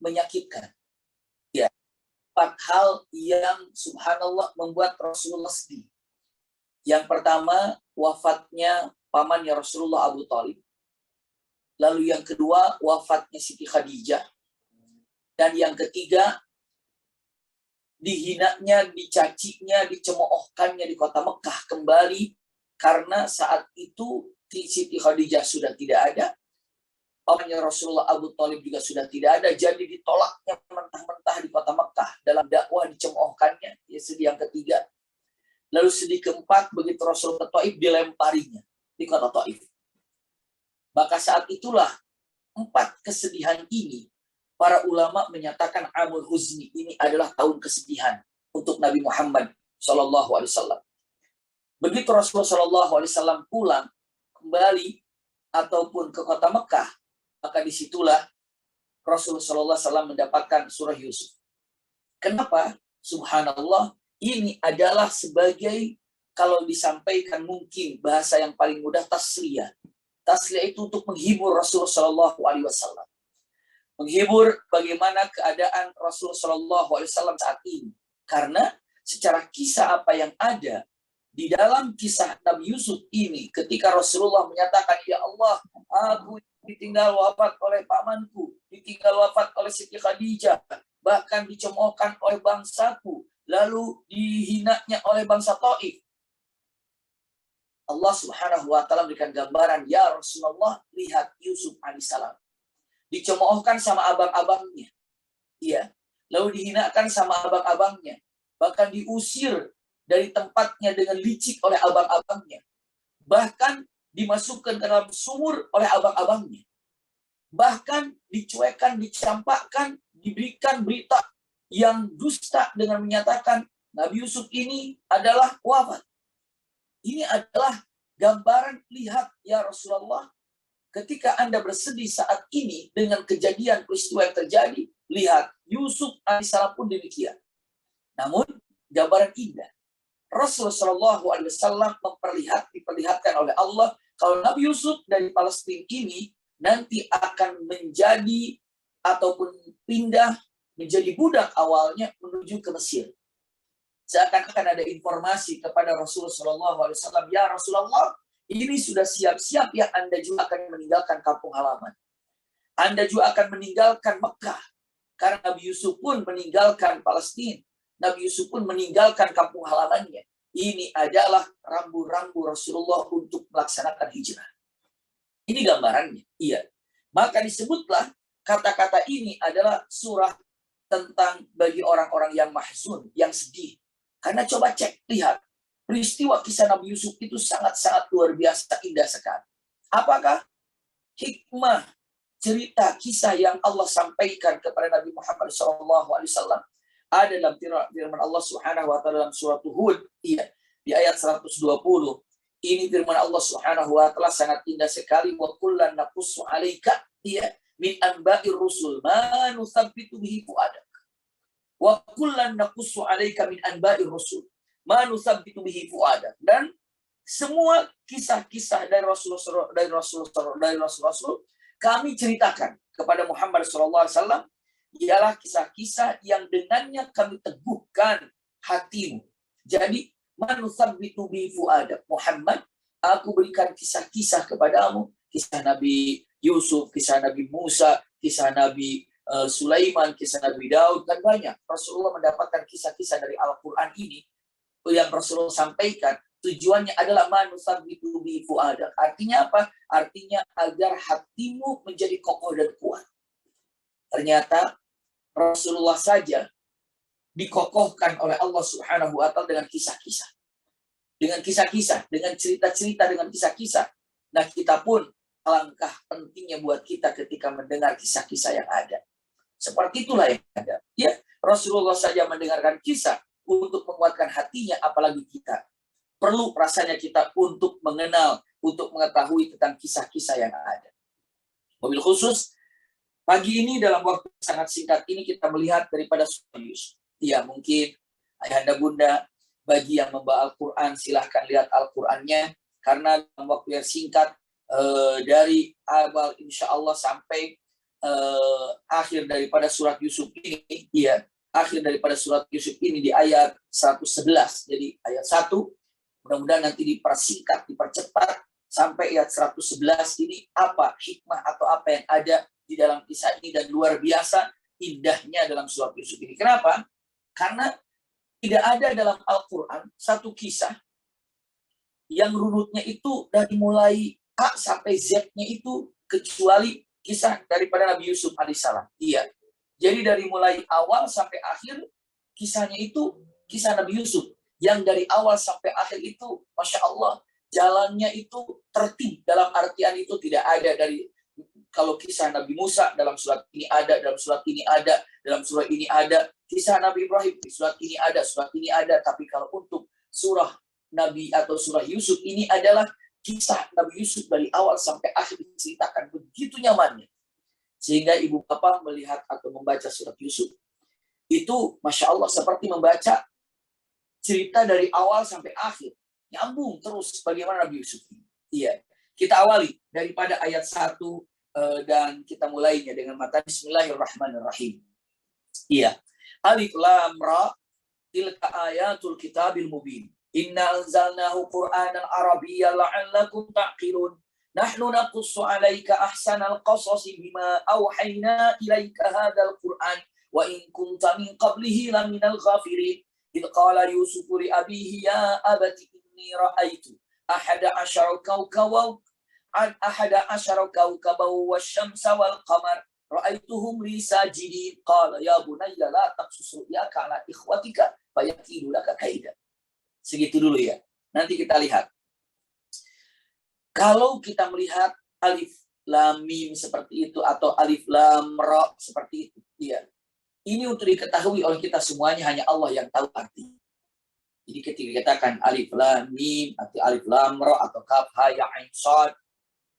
menyakitkan. Ya, 4 hal yang subhanallah membuat Rasulullah sedih. Yang pertama, wafatnya pamannya Rasulullah Abu Thalib. Lalu yang kedua, wafatnya Siti Khadijah. Dan yang ketiga, dihinanya, dicacinya, dicemoohkannya di kota Mekah kembali. Karena saat itu Siti Khadijah sudah tidak ada. Pamannya Rasulullah Abu Thalib juga sudah tidak ada. Jadi ditolaknya mentah-mentah di kota Mekah. Dalam dakwah dicemoohkannya. Ya, sedih yang ketiga. Lalu sedih keempat, begitu Rasul ke Taif, dilemparinya di kota Taif. Maka saat itulah 4 kesedihan ini, para ulama menyatakan Amul Huzni, ini adalah tahun kesedihan untuk Nabi Muhammad SAW. Begitu Rasulullah SAW pulang kembali ataupun ke kota Mekah, maka disitulah Rasulullah SAW mendapatkan surah Yusuf. Kenapa? Subhanallah, ini adalah sebagai, kalau disampaikan mungkin bahasa yang paling mudah, tasliyah. Tasliyah itu untuk menghibur Rasulullah SAW. Menghibur bagaimana keadaan Rasulullah SAW saat ini. Karena secara kisah apa yang ada di dalam kisah Nabi Yusuf ini, ketika Rasulullah menyatakan, ya Allah, aku ditinggal wafat oleh pamanku, ditinggal wafat oleh Siti Khadijah, bahkan dicemoohkan oleh bangsaku, lalu dihinanya oleh bangsa Taif. Allah Subhanahu wa taala memberikan gambaran, ya Rasulullah, lihat Yusuf alaihissalam dicemoohkan sama abang-abangnya. Iya. Lalu dihinakan sama abang-abangnya, bahkan diusir dari tempatnya dengan licik oleh abang-abangnya. Bahkan dimasukkan ke dalam sumur oleh abang-abangnya. Bahkan dicuekkan, dicampakkan, diberikan berita yang dusta dengan menyatakan Nabi Yusuf ini adalah wafat. Ini adalah gambaran, lihat ya Rasulullah, ketika Anda bersedih saat ini dengan kejadian peristiwa yang terjadi, lihat Yusuf alaihissalam pun demikian. Namun gambaran indah. Rasulullah SAW diperlihatkan oleh Allah kalau Nabi Yusuf dari Palestina ini nanti akan menjadi ataupun pindah menjadi budak awalnya menuju ke Mesir. Seakan-akan ada informasi kepada Rasulullah SAW, ya Rasulullah, ini sudah siap-siap ya Anda juga akan meninggalkan kampung halaman. Anda juga akan meninggalkan Mekah. Karena Nabi Yusuf pun meninggalkan Palestina. Nabi Yusuf pun meninggalkan kampung halamannya. Ini adalah rambu-rambu Rasulullah untuk melaksanakan hijrah. Ini gambarannya. Iya. Maka disebutlah kata-kata ini adalah surah tentang bagi orang-orang yang mahzun, yang sedih. Karena coba cek, lihat. Peristiwa kisah Nabi Yusuf itu sangat-sangat luar biasa, indah sekali. Apakah hikmah cerita kisah yang Allah sampaikan kepada Nabi Muhammad SAW? Ada dalam firman Allah Subhanahu wa taala dalam surat Hud, iya, di ayat 120. Ini firman Allah Subhanahu wa taala sangat indah sekali, wa kullan naqussu 'alaika, iya, min anba'ir rusul ma nusabbitu bihi fuadak. Wa kullan naqussu 'alaika min anba'ir rusul ma nusabbitu bihi fuadak. Dan semua kisah-kisah dari Rasul kami ceritakan kepada Muhammad SAW, ialah kisah-kisah yang dengannya kami teguhkan hatimu. Jadi manusabbitu bi fuadak, Muhammad, aku berikan kisah-kisah kepadamu, kisah Nabi Yusuf, kisah Nabi Musa, kisah Nabi Sulaiman, kisah Nabi Daud, dan banyak. Rasulullah mendapatkan kisah-kisah dari Al-Quran ini yang Rasulullah sampaikan. Tujuannya adalah manusabbitu bi fuadak. Artinya apa? Artinya agar hatimu menjadi kokoh dan kuat. Ternyata Rasulullah saja dikokohkan oleh Allah Subhanahu wa taala dengan kisah-kisah. Dengan kisah-kisah, dengan cerita-cerita, dengan kisah-kisah. Nah, kita pun alangkah pentingnya buat kita ketika mendengar kisah-kisah yang ada. Seperti itulah yang ada. Ya, Rasulullah saja mendengarkan kisah untuk menguatkan hatinya, apalagi kita. Perlu rasanya kita untuk mengenal, untuk mengetahui tentang kisah-kisah yang ada. Mobil khusus, pagi ini dalam waktu sangat singkat ini kita melihat daripada surah Yusuf. Ya, mungkin ayahanda bunda, bagi yang membawa Al-Quran, silahkan lihat Al-Qurannya. Karena dalam waktu yang singkat, dari awal insya Allah sampai akhir daripada surat Yusuf ini, ya, akhir daripada surat Yusuf ini di ayat 111. Jadi ayat 1, mudah-mudahan nanti dipersingkat, dipercepat sampai ayat 111 ini apa hikmah atau apa yang ada di dalam kisah ini, dan luar biasa indahnya dalam surat Yusuf ini. Kenapa? Karena tidak ada dalam Al-Quran satu kisah yang runutnya itu dari mulai A sampai Z-nya itu kecuali kisah daripada Nabi Yusuf alaihissalam. Iya. Jadi dari mulai awal sampai akhir kisahnya itu kisah Nabi Yusuf. Yang dari awal sampai akhir itu, Masya Allah, jalannya itu tertib. Dalam artian itu tidak ada dari, kalau kisah Nabi Musa dalam surat ini ada, dalam surat ini ada, dalam surat ini ada. Kisah Nabi Ibrahim di surat ini ada, surat ini ada. Tapi kalau untuk surah Nabi atau surah Yusuf ini adalah kisah Nabi Yusuf dari awal sampai akhir diceritakan begitu nyamannya. Sehingga ibu bapak melihat atau membaca surat Yusuf, itu Masya Allah seperti membaca cerita dari awal sampai akhir. Nyambung terus bagaimana Nabi Yusuf. Iya. Kita awali daripada ayat 1 dan kita mulainya dengan mata Bismillahirrahmanirrahim. Iya. Alif Lam Ra, tilka ayatul kitabil mubin. Inna anzalnahu Qur'anan Arabiyyan la'allakum ta'qilun. Nahnu naqussu 'alaika ahsanal qasasi bima awhayna ilaika hadzal Qur'an wa in kunta min qablihi laminal ghafirin. Idh qala Yusuf li abihi ya abati inni ra'aitu ahada asyara kawkaban wasyamsa wal qamar ra'aituhum li sajidin qala ya bunayya la taqsus ru'yaka 'ala ikhwatika fayakidu laka kaida. Segitu dulu ya. Nanti kita lihat. Kalau kita melihat alif lam mim seperti itu atau alif lam ra seperti itu, ya. Ini untuk diketahui oleh kita semuanya hanya Allah yang tahu arti. Jadi ketika dikatakan alif lam mim atau alif lam ra atau kaf ha ya ain shad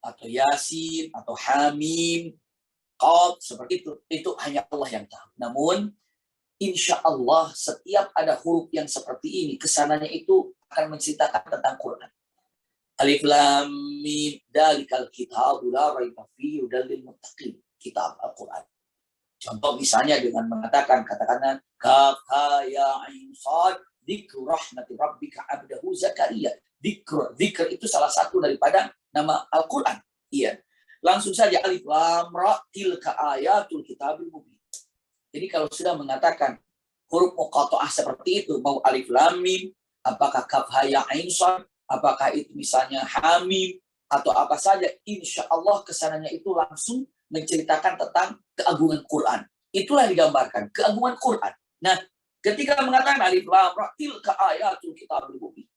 atau yasin atau hamim qaf seperti itu hanya Allah yang tahu. Namun insya Allah setiap ada huruf yang seperti ini, kesananya itu akan menceritakan tentang Quran. Alif Lam Mim, dalikal kitabu la raiba fihi hudal lil muttaqin, kitab Al-Quran. Contoh misalnya dengan mengatakan, katakanlah kaf ha ya ain shad, dzikru rahmati rabbika abdahu Zakaria. Dzikr itu salah satu daripada nama Al-Quran. Iya. Langsung saja alif lam ra, tilka ayatul kitabil mubin. Jadi kalau sudah mengatakan huruf muqatta'ah seperti itu, mau alif lam mim, apakah kaf ha ya ain shad, apakah itu misalnya hamim atau apa saja, insya Allah kesananya itu langsung menceritakan tentang keagungan Quran. Itulah digambarkan, keagungan Quran. Nah, ketika mengatakan alif lam ra, tilka ayatul kitabil mubin.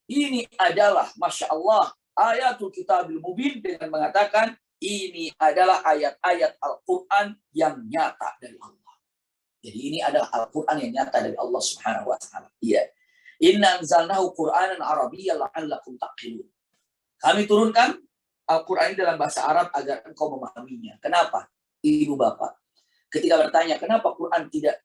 Ini adalah Masya Allah ayatul kitabil mubin dengan mengatakan ini adalah ayat-ayat Al-Quran yang nyata dari Allah. Jadi ini adalah Al-Quran yang nyata dari Allah Subhanahu wa taala. Iya. Inna anzalnahu Qur'anan Arabiyyan la'allakum ta'qilun. Kami turunkan Al-Quran ini dalam bahasa Arab agar engkau memahaminya. Kenapa? Ibu bapak, ketika bertanya kenapa Quran tidak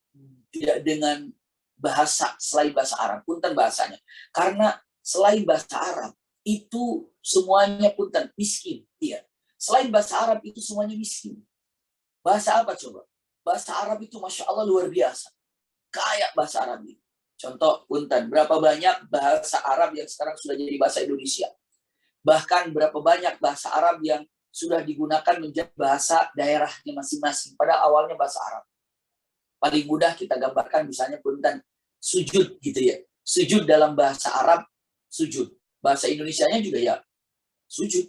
dengan bahasa selain bahasa Arab, punten bahasanya. Karena selain bahasa Arab itu semuanya punten miskin. Iya. Selain bahasa Arab itu semuanya miskin. Bahasa apa coba? Bahasa Arab itu Masya Allah luar biasa. Kayak bahasa Arab ini. Contoh, punten, berapa banyak bahasa Arab yang sekarang sudah jadi bahasa Indonesia. Bahkan berapa banyak bahasa Arab yang sudah digunakan menjadi bahasa daerahnya masing-masing. Pada awalnya bahasa Arab. Paling mudah kita gambarkan misalnya punten, sujud gitu ya. Sujud dalam bahasa Arab, sujud. Bahasa Indonesianya juga ya, sujud.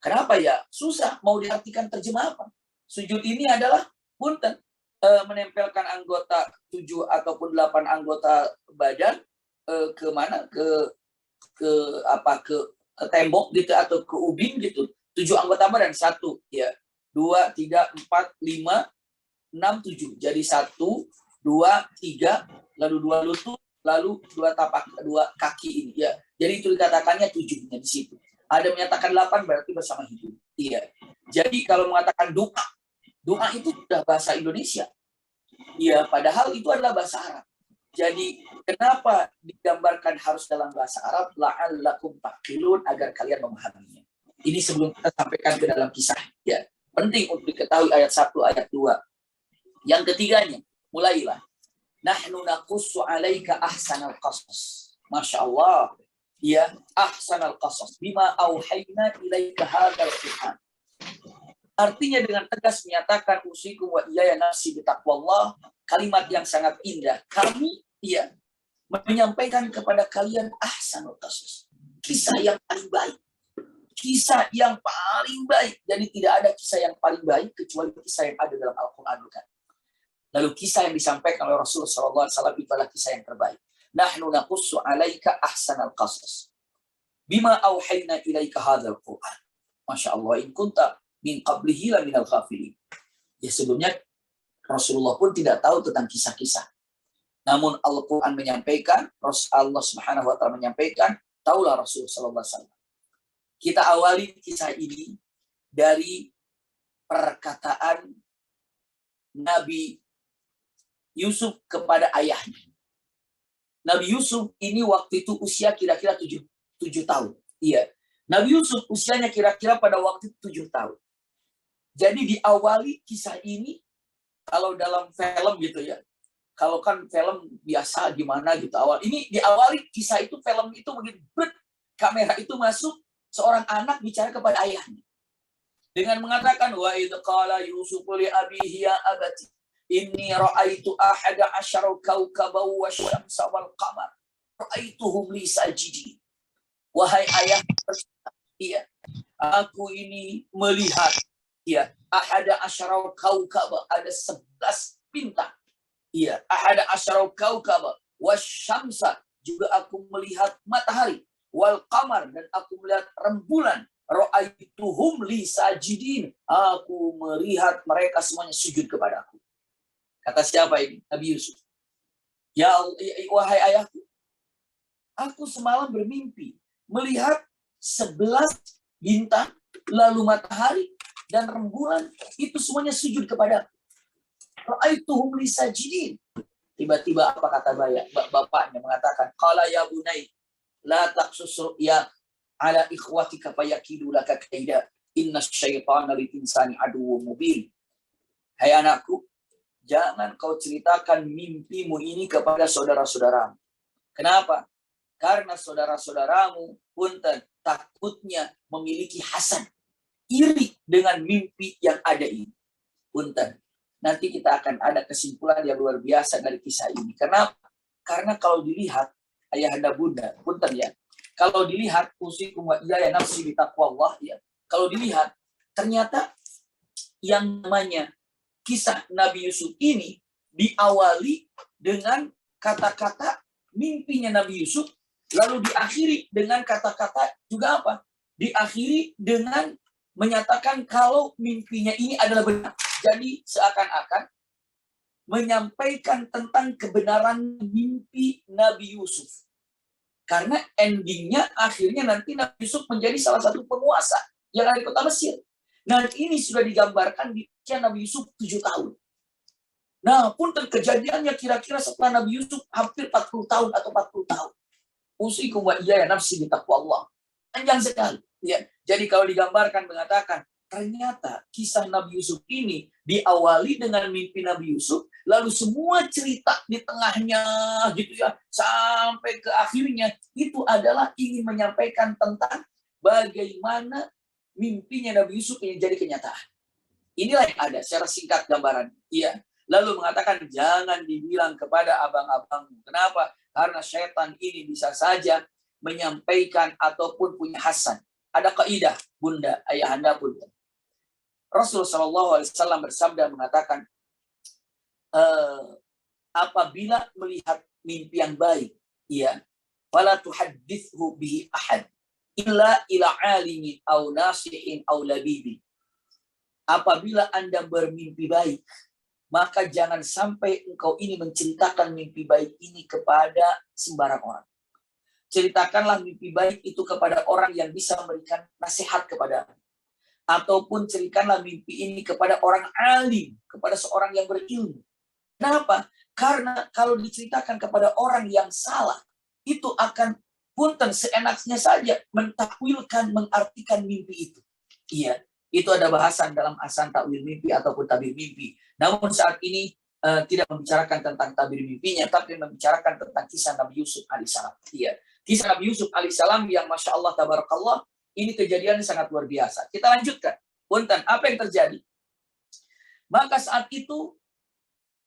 Kenapa ya? Susah, mau diartikan terjemah apa? Sujud ini adalah punten, menempelkan anggota 7 ataupun 8 anggota badan ke mana? Ke tembok gitu atau ke ubin gitu. 7 anggota badan, 1 ya. 2 3 4 5 6 7. Jadi 1 2 3 lalu 2 lutut, lalu 2 tapak, 2 kaki ini ya. Jadi itu dikatakannya 7-nya di situ. Ada menyatakan 8 berarti bersama hidup. Iya. Jadi kalau mengatakan doa itu sudah bahasa Indonesia. Ya, padahal itu adalah bahasa Arab. Jadi, kenapa digambarkan harus dalam bahasa Arab? La'allakum ta'qilun, agar kalian memahaminya. Ini sebelum kita sampaikan ke dalam kisah. Ya. Penting untuk diketahui ayat 1, ayat 2. Yang ketiganya, mulailah. Nahnu naqussu 'alaika ahsanal qasas. Masya Allah. Ya, ahsanal qasas. Bima auhayna ilaika hadzal Qur'an. Artinya dengan tegas menyatakan usikum wa iyaya nafsi bitaqwallah, kalimat yang sangat indah. Kami menyampaikan kepada kalian ahsanul qasas. Kisah yang paling baik. Kisah yang paling baik. Jadi tidak ada kisah yang paling baik kecuali kisah yang ada dalam Al-Qur'an. Lalu kisah yang disampaikan oleh Rasulullah SAW itu adalah kisah yang terbaik. Nahnu naqussu 'alaika ahsanal qasas. Bima auhayna ilaika hadzal Qur'an. Masya Allah, in kunta min qablihi la minal ghafilin. Ya, sebelumnya Rasulullah pun tidak tahu tentang kisah-kisah. Namun Al-Quran menyampaikan, Allah Subhanahu wa Ta'ala menyampaikan, taulah Rasul sallallahu alaihi wasallam. Kita awali kisah ini dari perkataan Nabi Yusuf kepada ayahnya. Nabi Yusuf ini waktu itu usia kira-kira 7 tahun. Iya. Nabi Yusuf usianya kira-kira pada waktu 7 tahun. Jadi diawali kisah ini, kalau dalam film gitu ya, kalau kan film biasa gimana gitu awal. Ini diawali kisah itu, film itu begitu, kamera itu masuk, seorang anak bicara kepada ayahnya. Dengan mengatakan, wa idh qala Yusuf li abihi ya abati, inni ra'aitu ahada asyara kawkaban wasyamsa wal qamar, ra'aituhum li sajidin. Wahai ayah, iya, aku ini melihat, iya, ahada asyara kawkaban, ada 11 bintang. Iya, ahada asyara kawkaban wasyamsa, juga aku melihat matahari, wal qamar, dan aku melihat rembulan, ra'aituhum li sajidin, aku melihat mereka semuanya sujud kepadaku. Kata siapa ini? Nabi Yusuf. Ya wahai ayahku, aku semalam bermimpi melihat 11 bintang, lalu matahari dan rembulan, itu semuanya sujud kepadaku. Ra'aituhum li sajidin. Tiba-tiba apa kata bapaknya mengatakan, qala ya bunai la taqsus ru'ya ala ikhwatika fayakidu laka kaida innas syaitana lil insani aduwwum mubin. Hai anakku, jangan kau ceritakan mimpimu ini kepada saudara-saudaramu. Kenapa? Karena saudara-saudaramu pun takutnya memiliki hasad, iri dengan mimpi yang ada ini. Punten. Nanti kita akan ada kesimpulan yang luar biasa dari kisah ini. Kenapa? Karena kalau dilihat, ayahanda bunda, punten ya, kalau dilihat usikum wa iyaya nafsi bitaqwallah ya, kalau dilihat ternyata yang namanya kisah Nabi Yusuf ini diawali dengan kata-kata mimpinya Nabi Yusuf, lalu diakhiri dengan kata-kata juga apa? Diakhiri dengan menyatakan kalau mimpinya ini adalah benar. Jadi seakan-akan menyampaikan tentang kebenaran mimpi Nabi Yusuf. Karena endingnya akhirnya nanti Nabi Yusuf menjadi salah satu penguasa yang ada di kota Mesir. Nah, ini sudah digambarkan di usia Nabi Yusuf 7 tahun. Nah, pun kejadiannya kira-kira setelah Nabi Yusuf hampir 40 tahun atau 40 tahun. Usikum wa iyaya nafsi bitaqwallah. Panjang sekali. Ya. Jadi kalau digambarkan mengatakan, ternyata kisah Nabi Yusuf ini diawali dengan mimpi Nabi Yusuf, lalu semua cerita di tengahnya gitu ya, sampai ke akhirnya itu adalah ingin menyampaikan tentang bagaimana mimpinya Nabi Yusuf ini jadi kenyataan. Inilah yang ada secara singkat gambaran. Iya. Lalu mengatakan jangan dibilang kepada abang-abangmu. Kenapa? Karena syaitan ini bisa saja menyampaikan ataupun punya hasad. Ada kaidah, bunda, ayahanda bunda. Rasulullah SAW bersabda mengatakan, apabila melihat mimpi yang baik, ya, fala tuhaddithu bihi ahad illa ila alimin aw nasihin aw labibin. Apabila Anda bermimpi baik, maka jangan sampai engkau ini menceritakan mimpi baik ini kepada sembarang orang. Ceritakanlah mimpi baik itu kepada orang yang bisa memberikan nasihat kepada, ataupun ceritakanlah mimpi ini kepada orang alim, kepada seorang yang berilmu. Kenapa? Karena kalau diceritakan kepada orang yang salah, itu akan punten seenaknya saja mentakwilkan, mengartikan mimpi itu. Iya. Itu ada bahasan dalam asan takwil mimpi ataupun tabir mimpi. Namun saat ini tidak membicarakan tentang tabir mimpinya, tapi membicarakan tentang kisah Nabi Yusuf alaihissalam. Iya. Kisah Nabi Yusuf alaihissalam yang Masya Allah, tabarakallah, ini kejadian sangat luar biasa. Kita lanjutkan. Punten, apa yang terjadi? Maka saat itu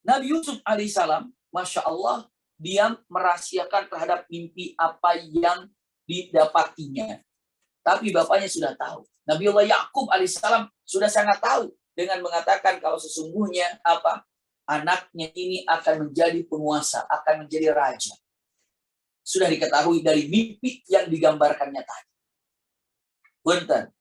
Nabi Yusuf alaihissalam, Masya Allah, dia merahasiakan terhadap mimpi apa yang didapatinya. Tapi bapaknya sudah tahu. Nabiullah Yakub alaihissalam sudah sangat tahu dengan mengatakan kalau sesungguhnya anaknya ini akan menjadi penguasa, akan menjadi raja. Sudah diketahui dari mimpi yang digambarkannya tadi. Punten.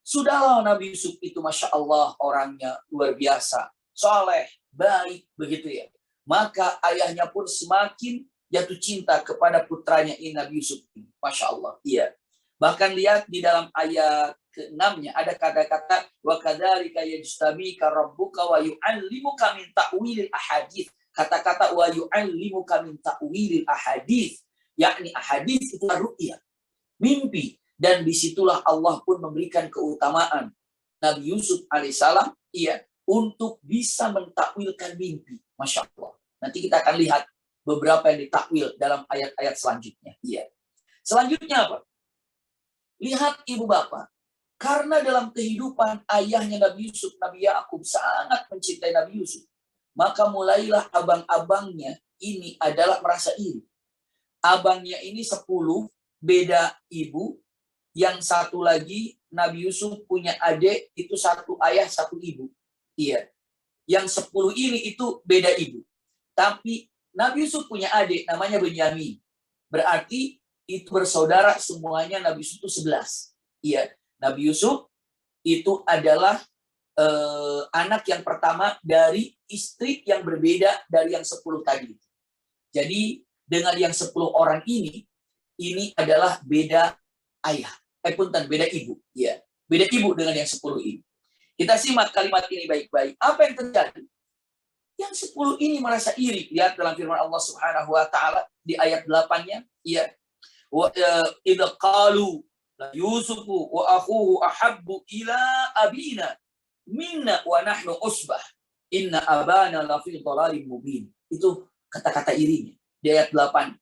Sudahlah Nabi Yusuf itu Masya Allah orangnya luar biasa, soleh, baik, begitu ya. Maka ayahnya pun semakin jatuh cinta kepada putranya ini Nabi Yusuf ini. Masya Allah. Iya. Bahkan lihat di dalam ayat ke-6-nya ada kata-kata wa kadzalika yajtabika rabbuka wa yu'allimuka min ta'wilil ahadits. Kata-kata wa yu'allimuka min ta'wilil ahadits, yakni ahadits itu ru'ya, mimpi, dan disitulah Allah pun memberikan keutamaan Nabi Yusuf alaihissalam untuk bisa mentakwilkan mimpi. Masya Allah. Nanti kita akan lihat beberapa yang ditakwil dalam ayat-ayat selanjutnya. Iya. Selanjutnya apa? Lihat ibu bapak. Karena dalam kehidupan ayahnya Nabi Yusuf, Nabi Yakub sangat mencintai Nabi Yusuf. Maka mulailah abang-abangnya ini adalah merasa iri. Abangnya ini 10, beda ibu. Yang satu lagi Nabi Yusuf punya adik, itu satu ayah, satu ibu. Iya. Yang 10 ini itu beda ibu. Tapi Nabi Yusuf punya adik namanya Benyamin. Berarti itu bersaudara semuanya Nabi Yusuf itu 11. Iya, Nabi Yusuf itu adalah anak yang pertama dari istri yang berbeda dari yang 10 tadi. Jadi dengan yang 10 orang ini adalah beda ayah. Punten, beda ibu. Ya, beda ibu dengan yang 10 ini. Kita simak kalimat ini baik-baik. Apa yang terjadi? Yang 10 ini merasa iri. Lihat dalam firman Allah Subhanahu wa taala di ayat 8-nya, ya. Wa idza qalu la yusufu wa akhuhu ahabbu ila abina minna wa nahnu usbah inna abana la fi dhalalin mubin. Itu kata-kata irinya di ayat 8.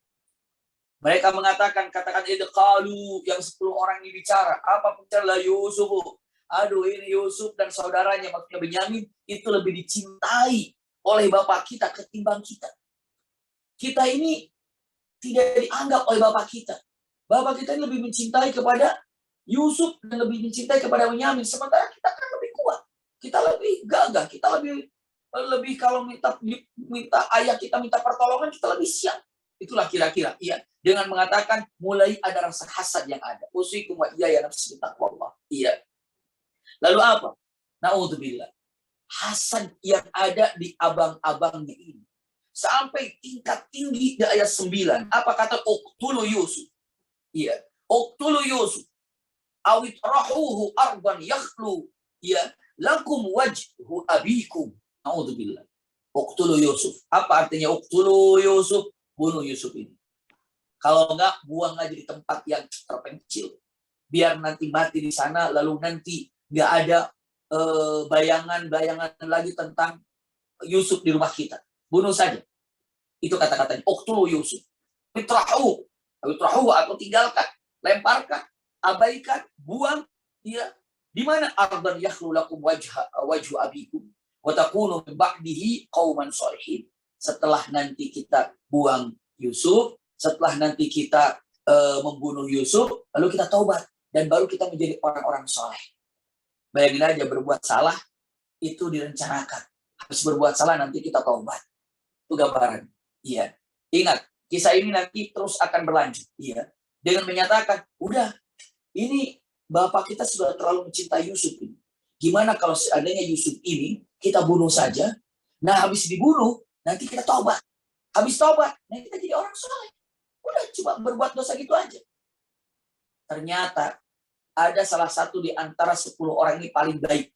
Mereka mengatakan kata-kata idza qalu, yang 10 orang ini bicara. Apa bicara? La yusufu. Aduh, ini Yusuf dan saudaranya maksudnya Benyamin itu lebih dicintai oleh bapak kita ketimbang kita. Kita ini tidak dianggap oleh bapak kita. Bapak kita ini lebih mencintai kepada Yusuf dan lebih mencintai kepada Benyamin. Sementara kita kan lebih kuat. Kita lebih gagah. Kita lebih kalau minta ayah kita minta pertolongan, kita lebih siap. Itulah kira-kira. Iya. Dengan mengatakan mulai ada rasa hasad yang ada. Usikum wa iyaya nafsi taqwallah. Iya. Lalu apa? Na'udzubillah. Hasad yang ada di abang-abangnya ini. Sampai tingkat tinggi di ayat 9. Apa kata uqtulu Yusuf? Iya. Uqtulu Yusuf. Awit rahuhu arban yakhlu. Iya. Lakum wajhu abikum. Na'udzubillah. Uqtulu Yusuf. Apa artinya uqtulu Yusuf? Bunuh Yusuf ini. Kalau enggak, buang aja di tempat yang terpencil. Biar nanti mati di sana, lalu nanti enggak ada bayangan-bayangan lagi tentang Yusuf di rumah kita. Bunuh saja. Itu kata-katanya. Uqtulu Yusuf. Fitrahu atau tinggalkan, lemparkan, abaikan, buang. Ya. Di mana ardan yakhlu lakum wajhu abikum wa takunu min ba'dihi qauman shalihin. Setelah nanti kita buang Yusuf, setelah nanti kita membunuh Yusuf, lalu kita taubat dan baru kita menjadi orang-orang soleh. Bayangin aja, berbuat salah itu direncanakan. Habis berbuat salah nanti kita taubat. Itu gambaran. Iya. Ingat, kisah ini nanti terus akan berlanjut. Iya. Dengan menyatakan, udah, ini bapak kita sudah terlalu mencintai Yusuf ini. Gimana kalau seandainya Yusuf ini kita bunuh saja? Nah, habis dibunuh, nanti kita taubat. Habis taubat, nanti kita jadi orang soleh. Udah, cuma berbuat dosa gitu aja. Ternyata ada salah satu di antara 10 orang ini paling baik.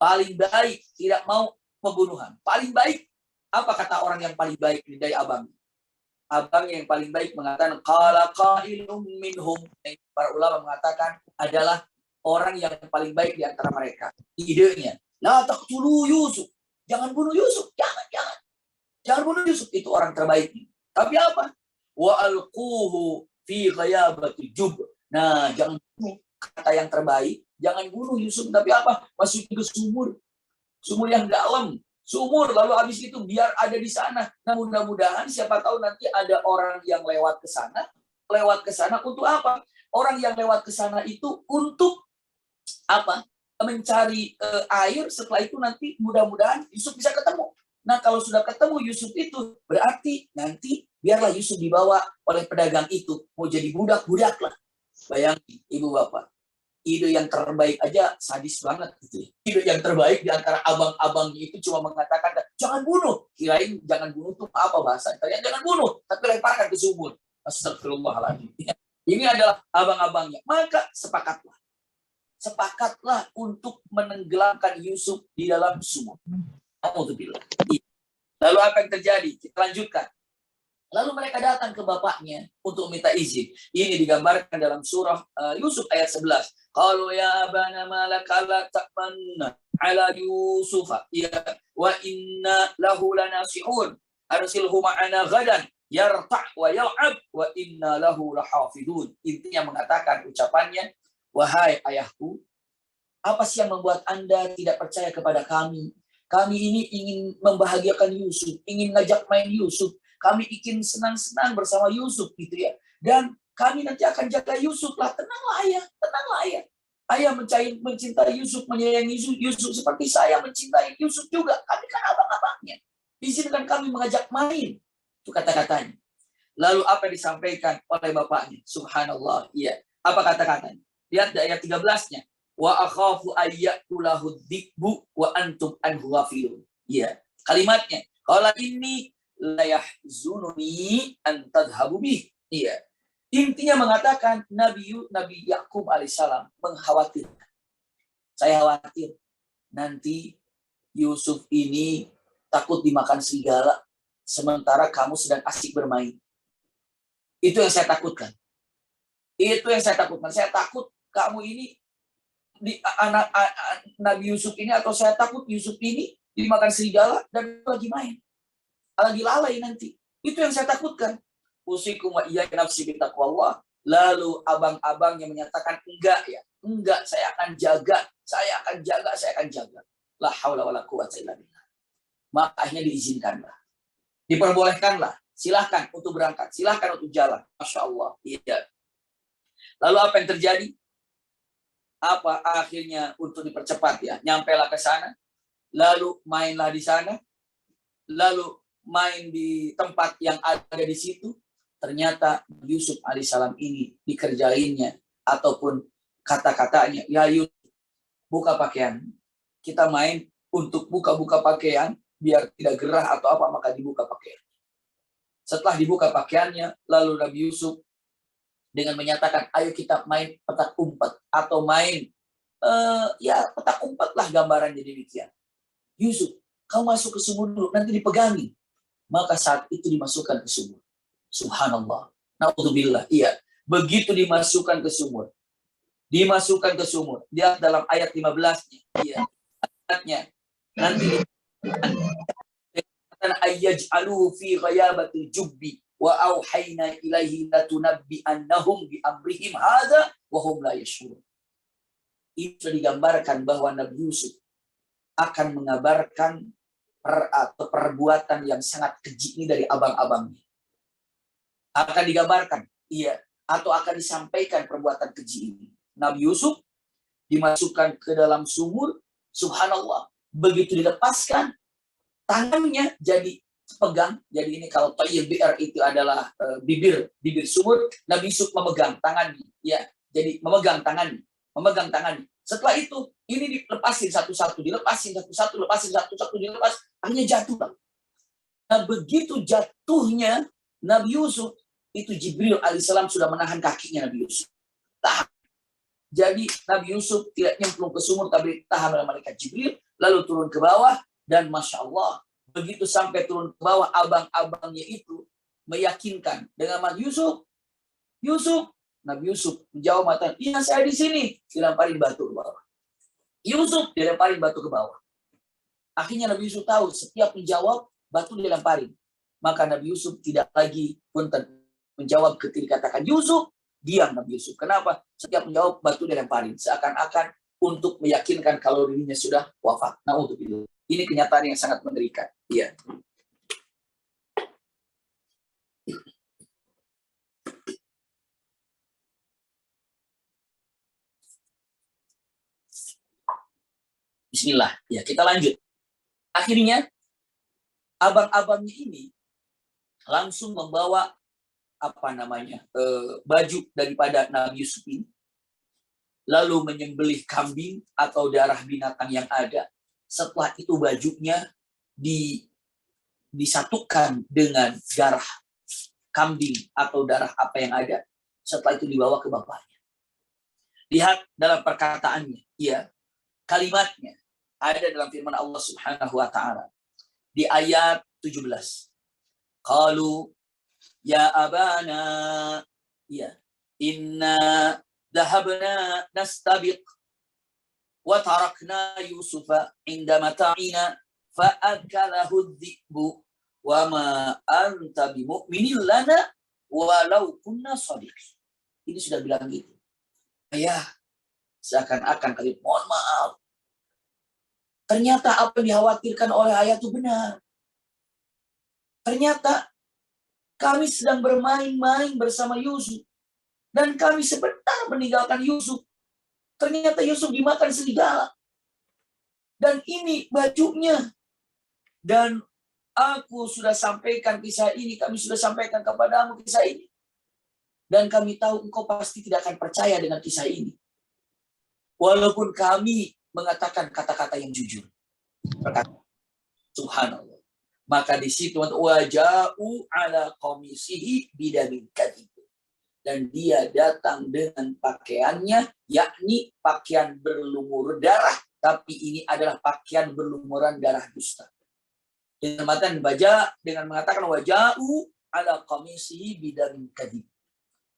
Paling baik, tidak mau pembunuhan. Paling baik. Apa kata orang yang paling baik dari abang? Abang yang paling baik mengatakan, qala qailun minhum. Para ulama mengatakan adalah orang yang paling baik di antara mereka. Idenya, la taqtulu Yusuf. Jangan bunuh Yusuf. Jangan bunuh Yusuf. Itu orang terbaik. Tapi apa? Wa alquhu fi ghayabati jub. Nah, jangan bunuh. Kata yang terbaik, jangan bunuh Yusuf. Tapi apa? Masukin ke sumur. Sumur yang dalam. Sumur, lalu habis itu biar ada di sana. Nah, mudah-mudahan siapa tahu nanti ada orang yang lewat ke sana. Lewat ke sana untuk apa? Orang yang lewat ke sana itu untuk apa? Mencari air. Setelah itu nanti mudah-mudahan Yusuf bisa ketemu. Nah, kalau sudah ketemu Yusuf itu, berarti nanti biarlah Yusuf dibawa oleh pedagang itu. Mau jadi budak lah. Bayangin, ibu bapak. Ide yang terbaik aja sadis banget gitu. Ide yang terbaik di antara abang-abangnya itu cuma mengatakan, jangan bunuh. Kirain jangan bunuh itu apa bahasa? Ternyata jangan bunuh, tapi lemparkan ke sumur. Astagfirullahaladzim. Ini adalah abang-abangnya. Maka sepakatlah. Sepakatlah untuk menenggelamkan Yusuf di dalam sumur. Alhamdulillah. Lalu apa yang terjadi? Kita lanjutkan. Lalu mereka datang ke bapaknya untuk minta izin. Ini digambarkan dalam surah Yusuf ayat 11. Qalu ya abana malaka la ta'manna ala Yusufa ya wa inna lahu lanasihun arsilhu ma'ana ghadan yarta' wa yal'ab wa inna lahu lahafidun. Intinya mengatakan ucapannya, wahai ayahku, apa sih yang membuat Anda tidak percaya kepada kami? Kami ini ingin membahagiakan Yusuf, ingin ngajak main Yusuf. Kami ingin senang-senang bersama Yusuf gitu ya. Dan kami nanti akan jaga Yusuf lah. Tenanglah ayah, tenanglah ayah. Ayah mencintai Yusuf, menyayangi Yusuf seperti saya mencintai Yusuf juga. Kami kan abang-abangnya. Izinkan kami mengajak main. Itu kata-katanya. Lalu apa yang disampaikan oleh bapaknya? Subhanallah. Iya. Apa kata-katanya? Lihat di ayat 13-nya. Wa akhafu ayyakulahu dzikbu wa antum anhu ghafilun. Iya. Kalimatnya. Qala inni la yahzununi an tadhhabu bih. Iya. Intinya mengatakan Nabi Yakub alaihissalam mengkhawatirkan. Saya khawatir nanti Yusuf ini takut dimakan serigala sementara kamu sedang asik bermain. Itu yang saya takutkan. Itu yang saya takutkan. Saya takut kamu ini anak Nabi Yusuf ini, atau saya takut Yusuf ini dimakan serigala dan lagi main. Lagi lalai nanti. Itu yang saya takutkan. Usikum wa iyya nafsi bitaqwallah. Lalu abang-abang yang menyatakan enggak ya. Enggak, saya akan jaga. Saya akan jaga. La haula wala quwwata illa billah. Maka akhirnya diizinkanlah. Diperbolehkanlah. Silahkan untuk berangkat. Silahkan untuk jalan. Masya Allah. Iya. Lalu apa yang terjadi? Apa akhirnya untuk dipercepat ya. Nyampailah ke sana. Lalu mainlah di sana. Lalu main di tempat yang ada di situ, ternyata Yusuf alaihissalam ini dikerjainnya ataupun kata-katanya, ya Yusuf, buka pakaian. Kita main untuk buka-buka pakaian, biar tidak gerah atau apa, maka dibuka pakaian. Setelah dibuka pakaiannya, lalu Nabi Yusuf dengan menyatakan, ayo kita main petak umpet atau main petak umpet lah gambarannya demikian. Yusuf, kamu masuk ke sumur dulu, nanti dipegangin. Maka saat itu dimasukkan ke sumur. Subhanallah. Na'udzubillah. Iya. Begitu dimasukkan ke sumur. Dimasukkan ke sumur. Lihat dalam ayat 15-nya. Iya. Ayatnya. Nanti ayyaj'aluhu fi ghayabatil jubbi wa auhayna ilaihi latunabbi annahum bi amrihim hadza wa hum la yashurun. Itu digambarkan bahwa Nabi Yusuf akan mengabarkan atau perbuatan yang sangat keji ini dari abang-abangnya. Akan digambarkan, iya, atau akan disampaikan perbuatan keji ini. Nabi Yusuf dimasukkan ke dalam sumur, subhanallah, begitu dilepaskan, tangannya jadi pegang. Jadi ini kalau tayyib itu adalah bibir sumur, Nabi Yusuf memegang tangannya, ya, jadi memegang tangannya. Setelah itu, ini dilepasin satu-satu, dilepas. Akhirnya jatuh. Nah, begitu jatuhnya Nabi Yusuf, itu Jibril alaihissalam sudah menahan kakinya Nabi Yusuf. Tahan. Jadi Nabi Yusuf tidak nyemplung ke sumur, tapi tahan oleh malaikat Jibril, lalu turun ke bawah, dan Masya Allah, begitu sampai turun ke bawah, abang-abangnya itu meyakinkan dengan Nabi Yusuf, Nabi Yusuf menjawab mata, iya saya di sini. Dilemparin batu ke bawah. Yusuf dilemparin batu ke bawah. Akhirnya Nabi Yusuf tahu setiap menjawab batu dilemparin. Maka Nabi Yusuf tidak lagi punten menjawab ketika dikatakan Yusuf, diam Nabi Yusuf. Kenapa? Setiap menjawab batu dilemparin. Seakan-akan untuk meyakinkan kalau dirinya sudah wafat. Nah, untuk itu. Ini kenyataan yang sangat mengerikan. Iya. Bismillah. Ya, kita lanjut. Akhirnya, abang-abangnya ini langsung membawa baju daripada Nabi Yusuf ini, lalu menyembelih kambing atau darah binatang yang ada. Setelah itu bajunya disatukan dengan darah kambing atau darah apa yang ada. Setelah itu dibawa ke bapaknya. Lihat dalam perkataannya, ya, kalimatnya ada dalam firman Allah Subhanahu wa taala di ayat 17. Qalu ya abana, ya, inna dhahabna nastabiq wa tarakna Yusufa inda mata'ina fa akalahu dhi'bu wa ma anta bimu'minin lana walau kunna shadiq. Ini sudah bilang gitu. Ayah, seakan-akan kali mohon maaf. Ternyata apa yang dikhawatirkan oleh ayah itu benar. Ternyata kami sedang bermain-main bersama Yusuf. Dan kami sebentar meninggalkan Yusuf. Ternyata Yusuf dimakan serigala. Dan ini bajunya. Dan aku sudah sampaikan kisah ini. Kami sudah sampaikan kepadamu kisah ini. Dan kami tahu engkau pasti tidak akan percaya dengan kisah ini. Walaupun kami mengatakan kata-kata yang jujur. Subhanallah. Maka di situ waja'u ala qamisihi bidamin kadhib. Dan dia datang dengan pakaiannya, yakni pakaian berlumur darah, tapi ini adalah pakaian berlumuran darah dusta. Dengan mengatakan waja'u ala qamisihi bidamin kadhib.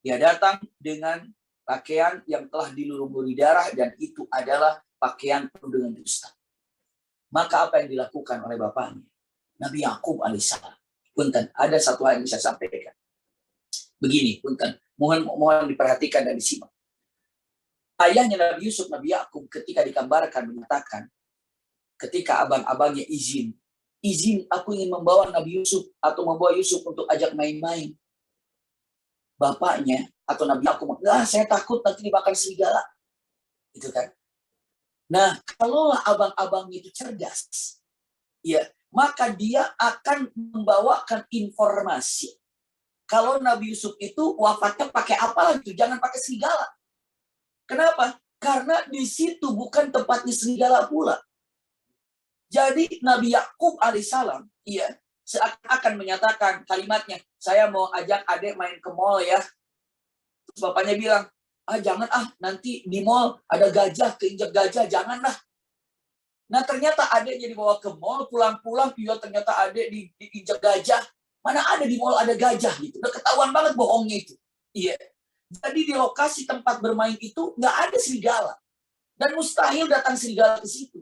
Dia datang dengan pakaian yang telah dilumuri darah dan itu adalah pakaian penuh dengan dusta. Maka apa yang dilakukan oleh bapaknya? Nabi Yakub alaihissalam. Punten, ada satu hal yang bisa saya sampaikan. Begini, punten, mohon diperhatikan dan disimak. Ayahnya Nabi Yusuf, Nabi Yakub ketika digambarkan mengatakan, ketika abang-abangnya izin aku ingin membawa Nabi Yusuf atau membawa Yusuf untuk ajak main-main. Bapaknya atau Nabi Yakub, saya takut nanti dimakan serigala. Itu kan. Nah, kalaulah abang-abang itu cerdas, ya, maka dia akan membawakan informasi kalau Nabi Yusuf itu wafatnya pakai apa lagi, jangan pakai serigala. Kenapa? Karena di situ bukan tempatnya serigala pula. Jadi Nabi Yakub alaihissalam, ya, akan menyatakan kalimatnya, saya mau ajak adik main ke mall ya. Terus bapaknya bilang, jangan nanti di mall ada gajah, keinjak gajah, janganlah. Nah ternyata adiknya dibawa ke mall, pulang-pulang dia ternyata adik diinjak gajah. Mana ada di mall ada gajah gitu. Udah ketahuan banget bohongnya itu. Iya. Jadi di lokasi tempat bermain itu nggak ada serigala. Dan mustahil datang serigala ke situ.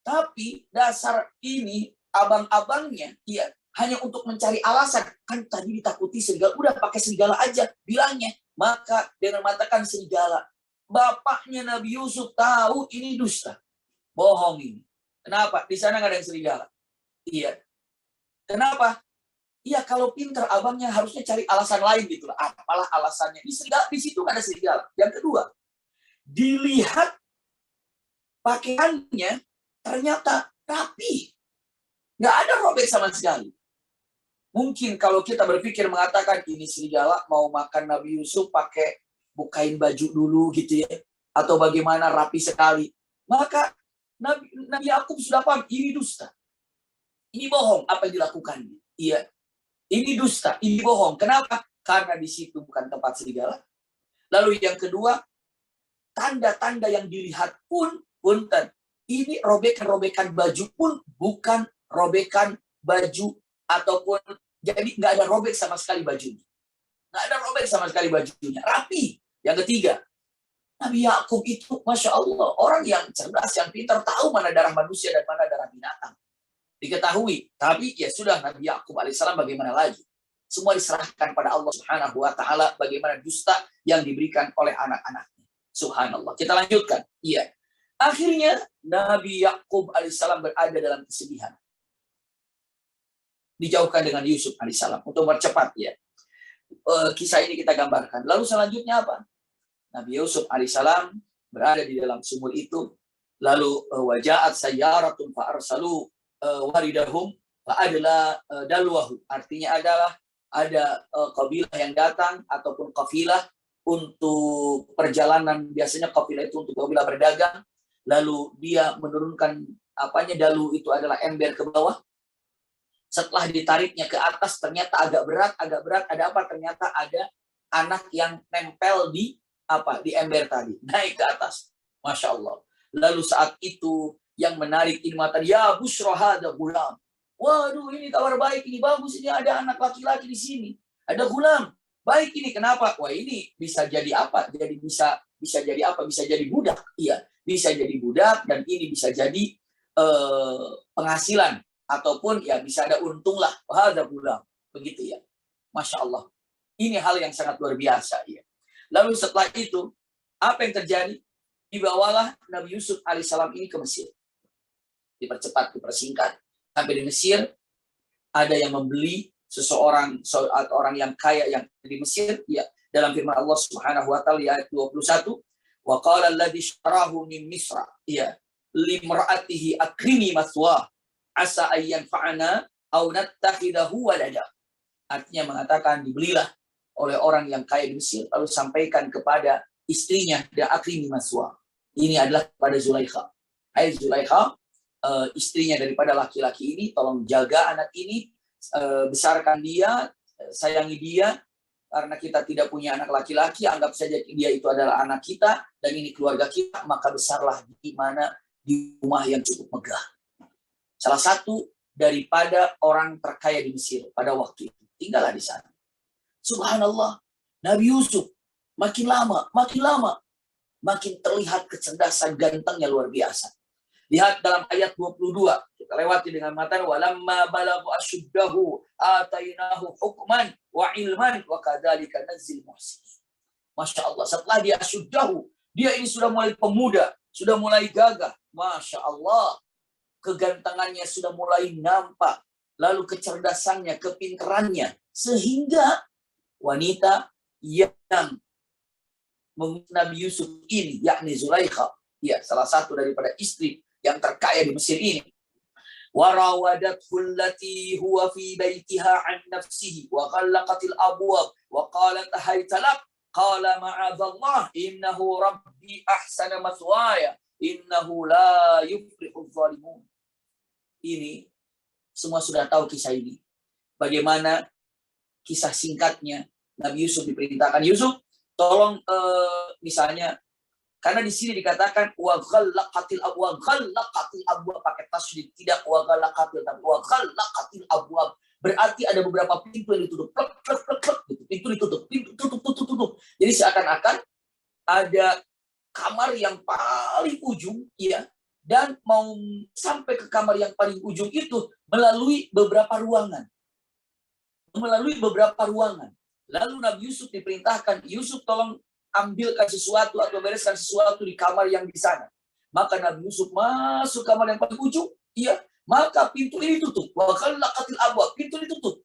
Tapi dasar ini abang-abangnya, iya, hanya untuk mencari alasan. Kan tadi ditakuti serigala, udah pakai serigala aja bilangnya. Maka dengan mengatakan serigala. Bapaknya Nabi Yusuf tahu ini dusta. Bohong ini. Kenapa? Di sana nggak ada yang serigala. Iya. Kenapa? Iya, kalau pinter abangnya harusnya cari alasan lain gitu lah. Apalah alasannya? Di serigala, di situ nggak ada serigala. Yang kedua, dilihat pakaiannya ternyata rapi. Nggak ada robek sama sekali. Mungkin kalau kita berpikir mengatakan ini serigala mau makan Nabi Yusuf pakai bukain baju dulu gitu ya. Atau bagaimana rapi sekali. Maka Nabi Yakub sudah paham ini dusta. Ini bohong apa yang dilakukan. Iya. Ini dusta, ini bohong. Kenapa? Karena di situ bukan tempat serigala. Lalu yang kedua, tanda-tanda yang dilihat pun punten. Ini robekan-robekan baju pun bukan robekan baju ataupun jadi nggak ada robek sama sekali bajunya. Nggak ada robek sama sekali bajunya. Rapi. Yang ketiga, Nabi Yakub itu, Masya Allah, orang yang cerdas, yang pintar, tahu mana darah manusia dan mana darah binatang. Diketahui. Tapi ya sudah, Nabi Yakub alaihissalam bagaimana lagi? Semua diserahkan pada Allah Subhanahu wa Ta'ala, bagaimana dusta yang diberikan oleh anak-anaknya. Subhanallah. Kita lanjutkan. Iya. Akhirnya Nabi Yakub alaihissalam berada dalam kesedihan. Dijauhkan dengan Yusuf alaihissalam. Untuk mempercepat ya. Kisah ini kita gambarkan. Lalu selanjutnya apa? Nabi Yusuf alaihissalam berada di dalam sumur itu. Lalu wajaat sayyaratun fa'arsalu waridahum fa'adla dalwahu. Artinya adalah ada kabilah yang datang ataupun kafilah untuk perjalanan. Biasanya kafilah itu untuk kabilah berdagang. Lalu dia menurunkan dalu itu adalah ember ke bawah. Setelah ditariknya ke atas ternyata agak berat. Ada apa? Ternyata ada anak yang nempel di ember tadi, naik ke atas. Masya Allah. Lalu saat itu yang menarik ini mata, ya busra hada gulam. Waduh, ini kabar baik, ini bagus, ini ada anak laki-laki di sini. Ada gulam. Baik ini, kenapa? Wah, ini bisa jadi apa? Jadi bisa jadi apa? Bisa jadi budak. Iya, bisa jadi budak dan ini bisa jadi penghasilan ataupun ya bisa ada untung lah. Hada gulam. Begitu ya. Masya Allah. Ini hal yang sangat luar biasa ya. Lalu setelah itu, apa yang terjadi? Dibawalah Nabi Yusuf alaihissalam ini ke Mesir. Dipercepat, dipersingkat. Sampai di Mesir, ada yang membeli seseorang atau orang yang kaya yang di Mesir. Ya, dalam firman Allah Subhanahu wa Ta'ala ayat 21, wa qala alladhi ishtarahu min Misra, ya, limra'atihi akrimi mathwa, asa ayyan fa'ana aw nattakhidahu walada. Artinya mengatakan dibelilah oleh orang yang kaya di Mesir, lalu sampaikan kepada istrinya, dan akrimi maswa. Ini adalah kepada Zulaikha. Hai Zulaikha, istrinya daripada laki-laki ini, tolong jaga anak ini, besarkan dia, sayangi dia, karena kita tidak punya anak laki-laki, anggap saja dia itu adalah anak kita, dan ini keluarga kita, maka besarlah di rumah yang cukup megah. Salah satu daripada orang terkaya di Mesir pada waktu itu. Tinggallah di sana. Subhanallah, Nabi Yusuf makin lama, makin terlihat kecerdasan gantengnya luar biasa. Lihat dalam ayat 22, kita lewati dengan mata, walamma balagha ashuddahu atainahu hukman wa ilman wa kadzalika nadzil muhsinin. Masya Allah, setelah dia ashuddahu, dia ini sudah mulai pemuda, sudah mulai gagah. Masya Allah, kegantengannya sudah mulai nampak, lalu kecerdasannya, kepintarannya, sehingga wanita yang Nabi Yusuf ini, yakni Zulaikha, ya, salah satu daripada istri yang terkaya di Mesir ini, warawadathu allati huwa fi baitiha an nafsihi wa ghallaqatil abwab wa qalat hayta lak qala ma'adzallah innahu rabbi ahsana mathwaya innahu la yuflihudz zalimun. Ini semua sudah tahu kisah ini. Bagaimana kisah singkatnya Nabi Yusuf diperintahkan, Yusuf tolong misalnya, karena di sini dikatakan wa ghallaqatil abwab pakai tasydid, tidak wa ghallaqatil, tapi wa ghallaqatil abwab, berarti ada beberapa pintu yang ditutup, gitu. Pintu ditutup, pintu tutup. Jadi seakan-akan ada kamar yang paling ujung, ya, dan mau sampai ke kamar yang paling ujung itu melalui beberapa ruangan. Lalu Nabi Yusuf diperintahkan, Yusuf tolong ambilkan sesuatu atau bereskan sesuatu di kamar yang di sana. Maka Nabi Yusuf masuk kamar yang paling ujung, iya, maka pintu ini tutup. Wa ghallaqatil abwab, pintu ditutup,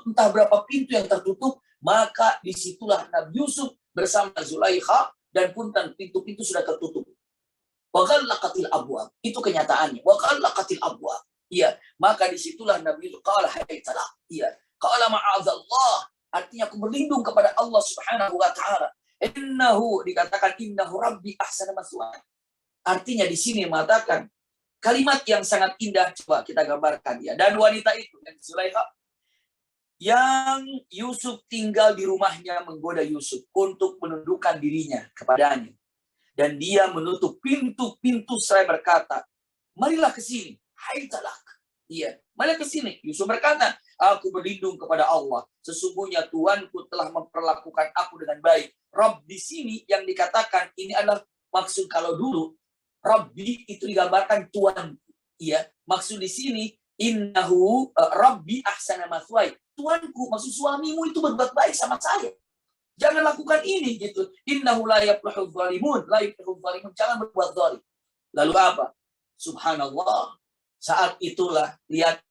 entah berapa pintu yang tertutup, maka disitulah Nabi Yusuf bersama Zulaikha dan punten pintu-pintu sudah tertutup. Wa ghallaqatil abwab, itu kenyataannya. Wa ghallaqatil abwab. Iya, maka disitulah Nabi Yusuf qala haytala. Iya, qala ma'adzallah, artinya aku berlindung kepada Allah Subhanahu wa Ta'ala. Innahu, dikatakan innahu rabbi ahsana mathwaya. Artinya di sini mengatakan kalimat yang sangat indah, coba kita gambarkan ya. Dan wanita itu, Zulaikha, yang Yusuf tinggal di rumahnya menggoda Yusuf untuk menundukkan dirinya kepadanya. Dan dia menutup pintu-pintu seraya berkata, marilah ke sini, hai talak. Iya, malah ke sini. Yusuf berkata, aku berlindung kepada Allah. Sesungguhnya Tuanku telah memperlakukan aku dengan baik. Rabb di sini yang dikatakan ini adalah maksud kalau dulu Rabbi itu digambarkan Tuan. Iya, maksud di sini innahu Rabbi ahsana mathwai. Tuanku, maksud suamimu itu berbuat baik sama saya. Jangan lakukan ini gitu. Innahu la yaflahul zalimun, la yaflahul zalimun. Jangan berbuat zalim. Lalu apa? Subhanallah. Saat itulah lihat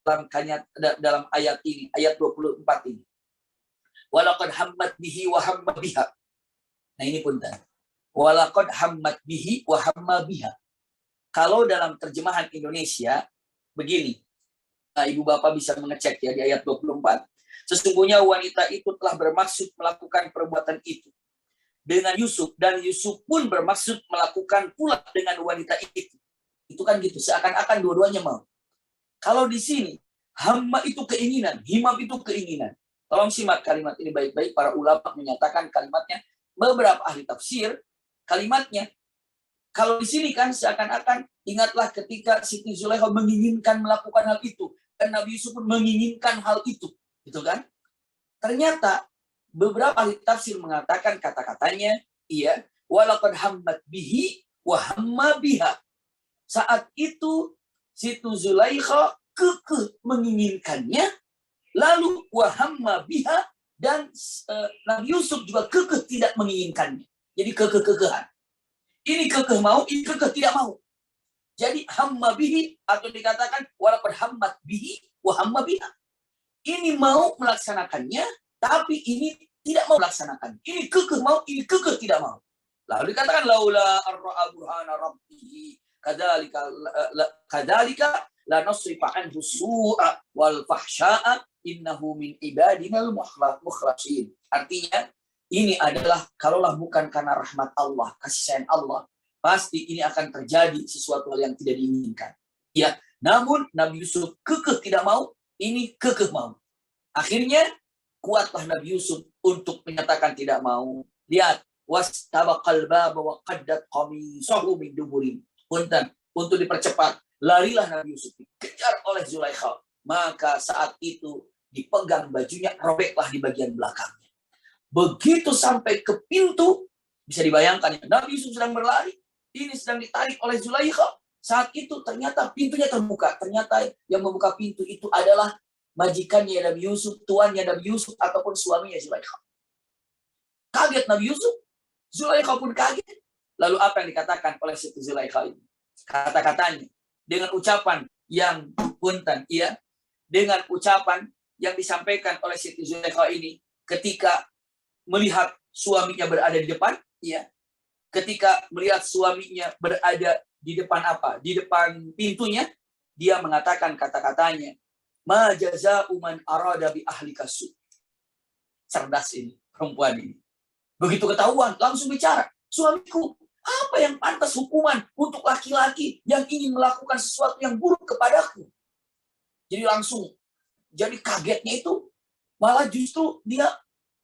dalam ayat ini, ayat 24 ini. Walaqad hammat bihi wa hamma biha. Nah ini punten. Walaqad hammat bihi wa hamma biha. Kalau dalam terjemahan Indonesia begini. Nah, Ibu Bapak bisa mengecek ya di ayat 24. Sesungguhnya wanita itu telah bermaksud melakukan perbuatan itu dengan Yusuf, dan Yusuf pun bermaksud melakukan pula dengan wanita itu. Itu kan gitu, seakan-akan dua-duanya mau. Kalau di sini, hamma itu keinginan, himam itu keinginan. Tolong simak kalimat ini baik-baik, para ulama menyatakan kalimatnya, beberapa ahli tafsir, kalimatnya, kalau di sini kan seakan-akan, ingatlah ketika Siti Zulaikha menginginkan melakukan hal itu, dan Nabi Yusuf pun menginginkan hal itu. Gitu kan? Ternyata beberapa ahli tafsir mengatakan kata-katanya iya walaqad hammat bihi wa hamma biha. Saat itu Siti Zulaikha kekeh menginginkannya, lalu wa hamma biha, dan Nabi Yusuf juga kekeh tidak menginginkannya. Jadi kekeh-kekehan. Ini kekeh mau, ini kekeh tidak mau. Jadi hamma bihi, atau dikatakan walaqad hammat bihi wa hamma biha. Ini mau melaksanakannya, tapi ini tidak mau melaksanakan. Ini kekeh mau, ini kekeh tidak mau. Lalu dikatakan laula ar-ra'a burhana rabbih kadzalika la nasrifa anhu su'a wal fahsya'a innahu min ibadinal mukhlasin. Artinya ini adalah kalaulah bukan karena rahmat Allah, kasih sayang Allah, pasti ini akan terjadi sesuatu hal yang tidak diinginkan. Ya, namun Nabi Yusuf kekeh tidak mau, ini kekeh mau. Akhirnya kuatlah Nabi Yusuf untuk menyatakan tidak mau. Lihat, wastabaqal baba wa qaddat qamisahu min duburin. Untuk dipercepat, larilah Nabi Yusuf dikejar oleh Zulaikha. Maka saat itu dipegang bajunya, robeklah di bagian belakangnya. Begitu sampai ke pintu, bisa dibayangkan Nabi Yusuf sedang berlari, ini sedang ditarik oleh Zulaikha. Saat itu ternyata pintunya terbuka. Ternyata yang membuka pintu itu adalah majikannya Nabi Yusuf, tuannya Nabi Yusuf, ataupun suaminya Zulaikha. Kaget Nabi Yusuf, Zulaikha pun kaget. Lalu apa yang dikatakan oleh Siti Zulaikha ini? Kata-katanya dengan ucapan yang punten, ya, dengan ucapan yang disampaikan oleh Siti Zulaikha ini ketika melihat suaminya berada di depan, ya, ketika melihat suaminya berada di depan apa? Di depan pintunya, dia mengatakan kata-katanya, ma jaza'u man arada bi ahlika su. Cerdas ini perempuan ini. Begitu ketahuan langsung bicara, suamiku, apa yang pantas hukuman untuk laki-laki yang ingin melakukan sesuatu yang buruk kepadaku? Jadi langsung, jadi kagetnya itu malah justru dia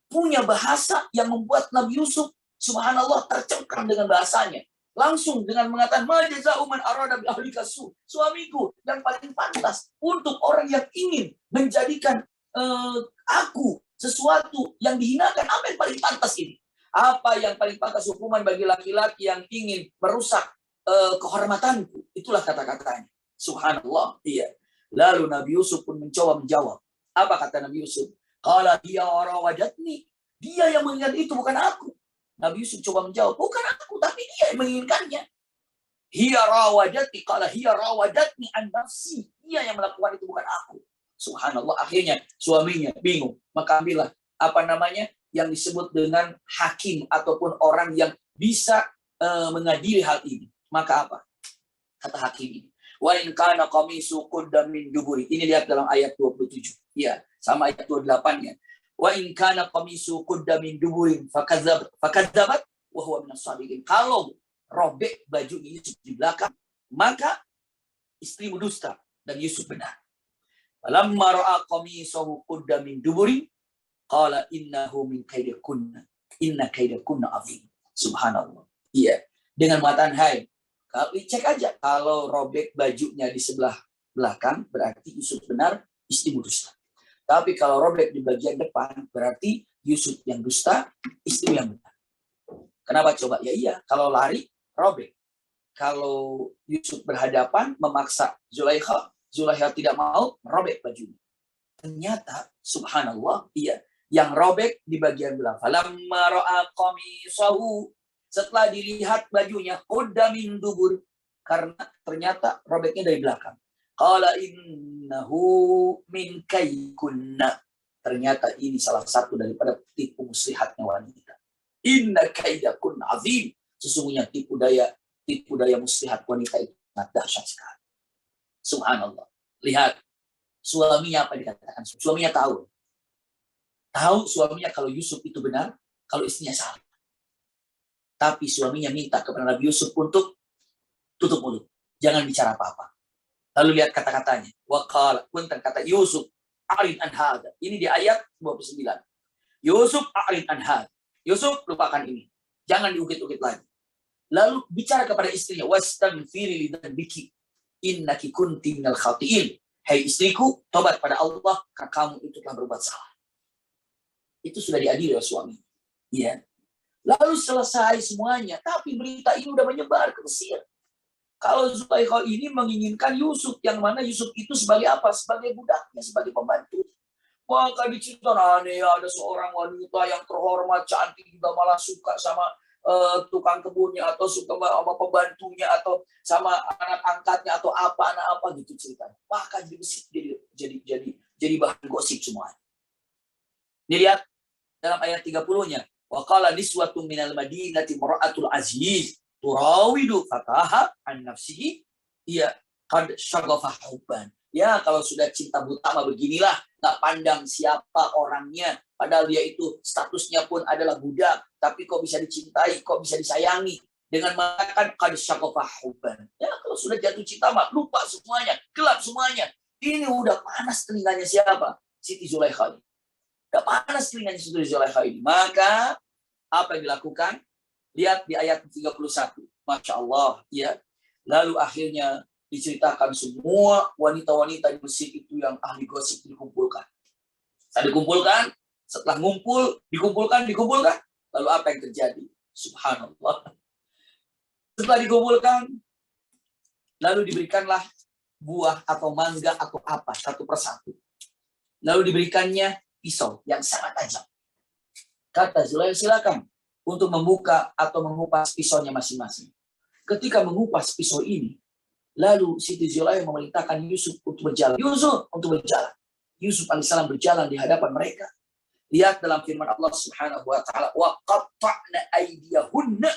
punya bahasa yang membuat Nabi Yusuf subhanallah tercengkram dengan bahasanya. Langsung dengan mengatakan majaza'u man arada bi ahlika su. Suamiku yang paling pantas untuk orang yang ingin menjadikan aku sesuatu yang dihinakan, apa yang paling pantas ini? Apa yang paling pantas hukuman bagi laki-laki yang ingin merusak kehormatanku? Itulah kata-katanya. Subhanallah. Iya. Lalu Nabi Yusuf pun mencoba menjawab. Apa kata Nabi Yusuf? Qala hiya rawadatni. Dia yang menginginkan itu, bukan aku. Nabi Yusuf coba menjawab, bukan aku, tapi dia yang menginginkannya. Hiya rawadatni, qala hiya rawadatni an nafsi. Dia yang melakukan itu, bukan aku. Subhanallah. Akhirnya suaminya bingung. Maka ambillah yang disebut dengan hakim ataupun orang yang bisa mengadili hal ini. Maka apa? Kata hakim ini. Wa in kana qamisu qudda min duburi. Ini lihat dalam ayat 27. Ya, sama ayat 28-nya. Wa in kana qamisu qudda min duburin fakadzabat wa huwa minas shadiqin. Kalau robek baju Yusuf di belakang, maka istrimu dusta dan Yusuf benar. Falamma ra'a qamisahu qudda min duburin qala innahu min kaidakunna. Inna kaidakunna azim. Subhanallah. Iya, dengan mengatakan, hai, kalau cek aja kalau robek bajunya di sebelah belakang berarti Yusuf benar, istrimu dusta. Tapi kalau robek di bagian depan berarti Yusuf yang dusta, istri yang benar. Kenapa coba? Ya iya, kalau lari robek. Kalau Yusuf berhadapan memaksa Zulaikha tidak mau, robek bajunya. Ternyata subhanallah, iya, yang robek di bagian belakang. Falamma ra'a qamisahu, setelah dilihat bajunya, qudda min dubur, karena ternyata robeknya dari belakang. Qala innahu min kaykunna, ternyata ini salah satu daripada tipu muslihatnya wanita. Inna kaidakunna azim, sesungguhnya tipu daya muslihat wanita itu sangat dahsyat sekali. Subhanallah. Lihat, suaminya apa dikatakan? Suaminya tahu suaminya kalau Yusuf itu benar, kalau istrinya salah. Tapi suaminya minta kepada Nabi Yusuf untuk tutup mulut, jangan bicara apa-apa. Lalu lihat kata-katanya. Waqala, punten kata Yusuf, a'rid an hadza. Ini di ayat 29. Yusuf a'rid an hadza. Yusuf, lupakan ini. Jangan diukit-ukit lagi. Lalu bicara kepada istrinya, wastaghfiri li dzambiki innaki kunti minal khati'in. Hai istriku, tobat pada Allah karena kamu itu telah berbuat salah. Itu sudah diadili oleh suami. Ya. Lalu selesai semuanya, tapi berita ini sudah menyebar ke Mesir. Kalau Zulaikha ini menginginkan Yusuf, yang mana Yusuf itu sebagai apa? Sebagai budaknya, sebagai pembantu. Maka diceritakan ada seorang wanita yang terhormat, cantik, juga malah suka sama tukang kebunnya, atau suka sama pembantunya, atau sama anak angkatnya, atau apa gitu ceritanya. Maka jadi bahan gosip semua. Dilihat dalam ayat 30-nya. Wa qala niswatun minal madinati mar'atul aziz turawidu fataha an nafsihi ya qad syaghafa hubban. Ya, kalau sudah cinta buta mah beginilah, tak pandang siapa orangnya, padahal dia itu statusnya pun adalah budak, tapi kok bisa dicintai, kok bisa disayangi dengan mengatakan qad syaghafa hubban. Ya, kalau sudah jatuh cinta mah lupa semuanya, gelap semuanya. Ini udah panas telinganya siapa? Siti Zulaikha ini. Udah panas telinganya Siti Zulaikha ini. Maka apa yang dilakukan? Lihat di ayat 31. Masya Allah. Ya. Lalu akhirnya diceritakan semua wanita-wanita di Mesir itu yang ahli gosip dikumpulkan. Setelah dikumpulkan. Lalu apa yang terjadi? Subhanallah. Setelah dikumpulkan, lalu diberikanlah buah atau mangga atau apa, satu persatu. Lalu diberikannya pisau yang sangat tajam. Kata Zulaikha, silakan untuk membuka atau mengupas pisaunya masing-masing. Ketika mengupas pisau ini, lalu Siti Zulaikha memerintahkan Yusuf untuk berjalan. Yusuf alaihissalam berjalan di hadapan mereka. Lihat dalam firman Allah Subhanahu wa taala, wa qatta'na aydiyahunna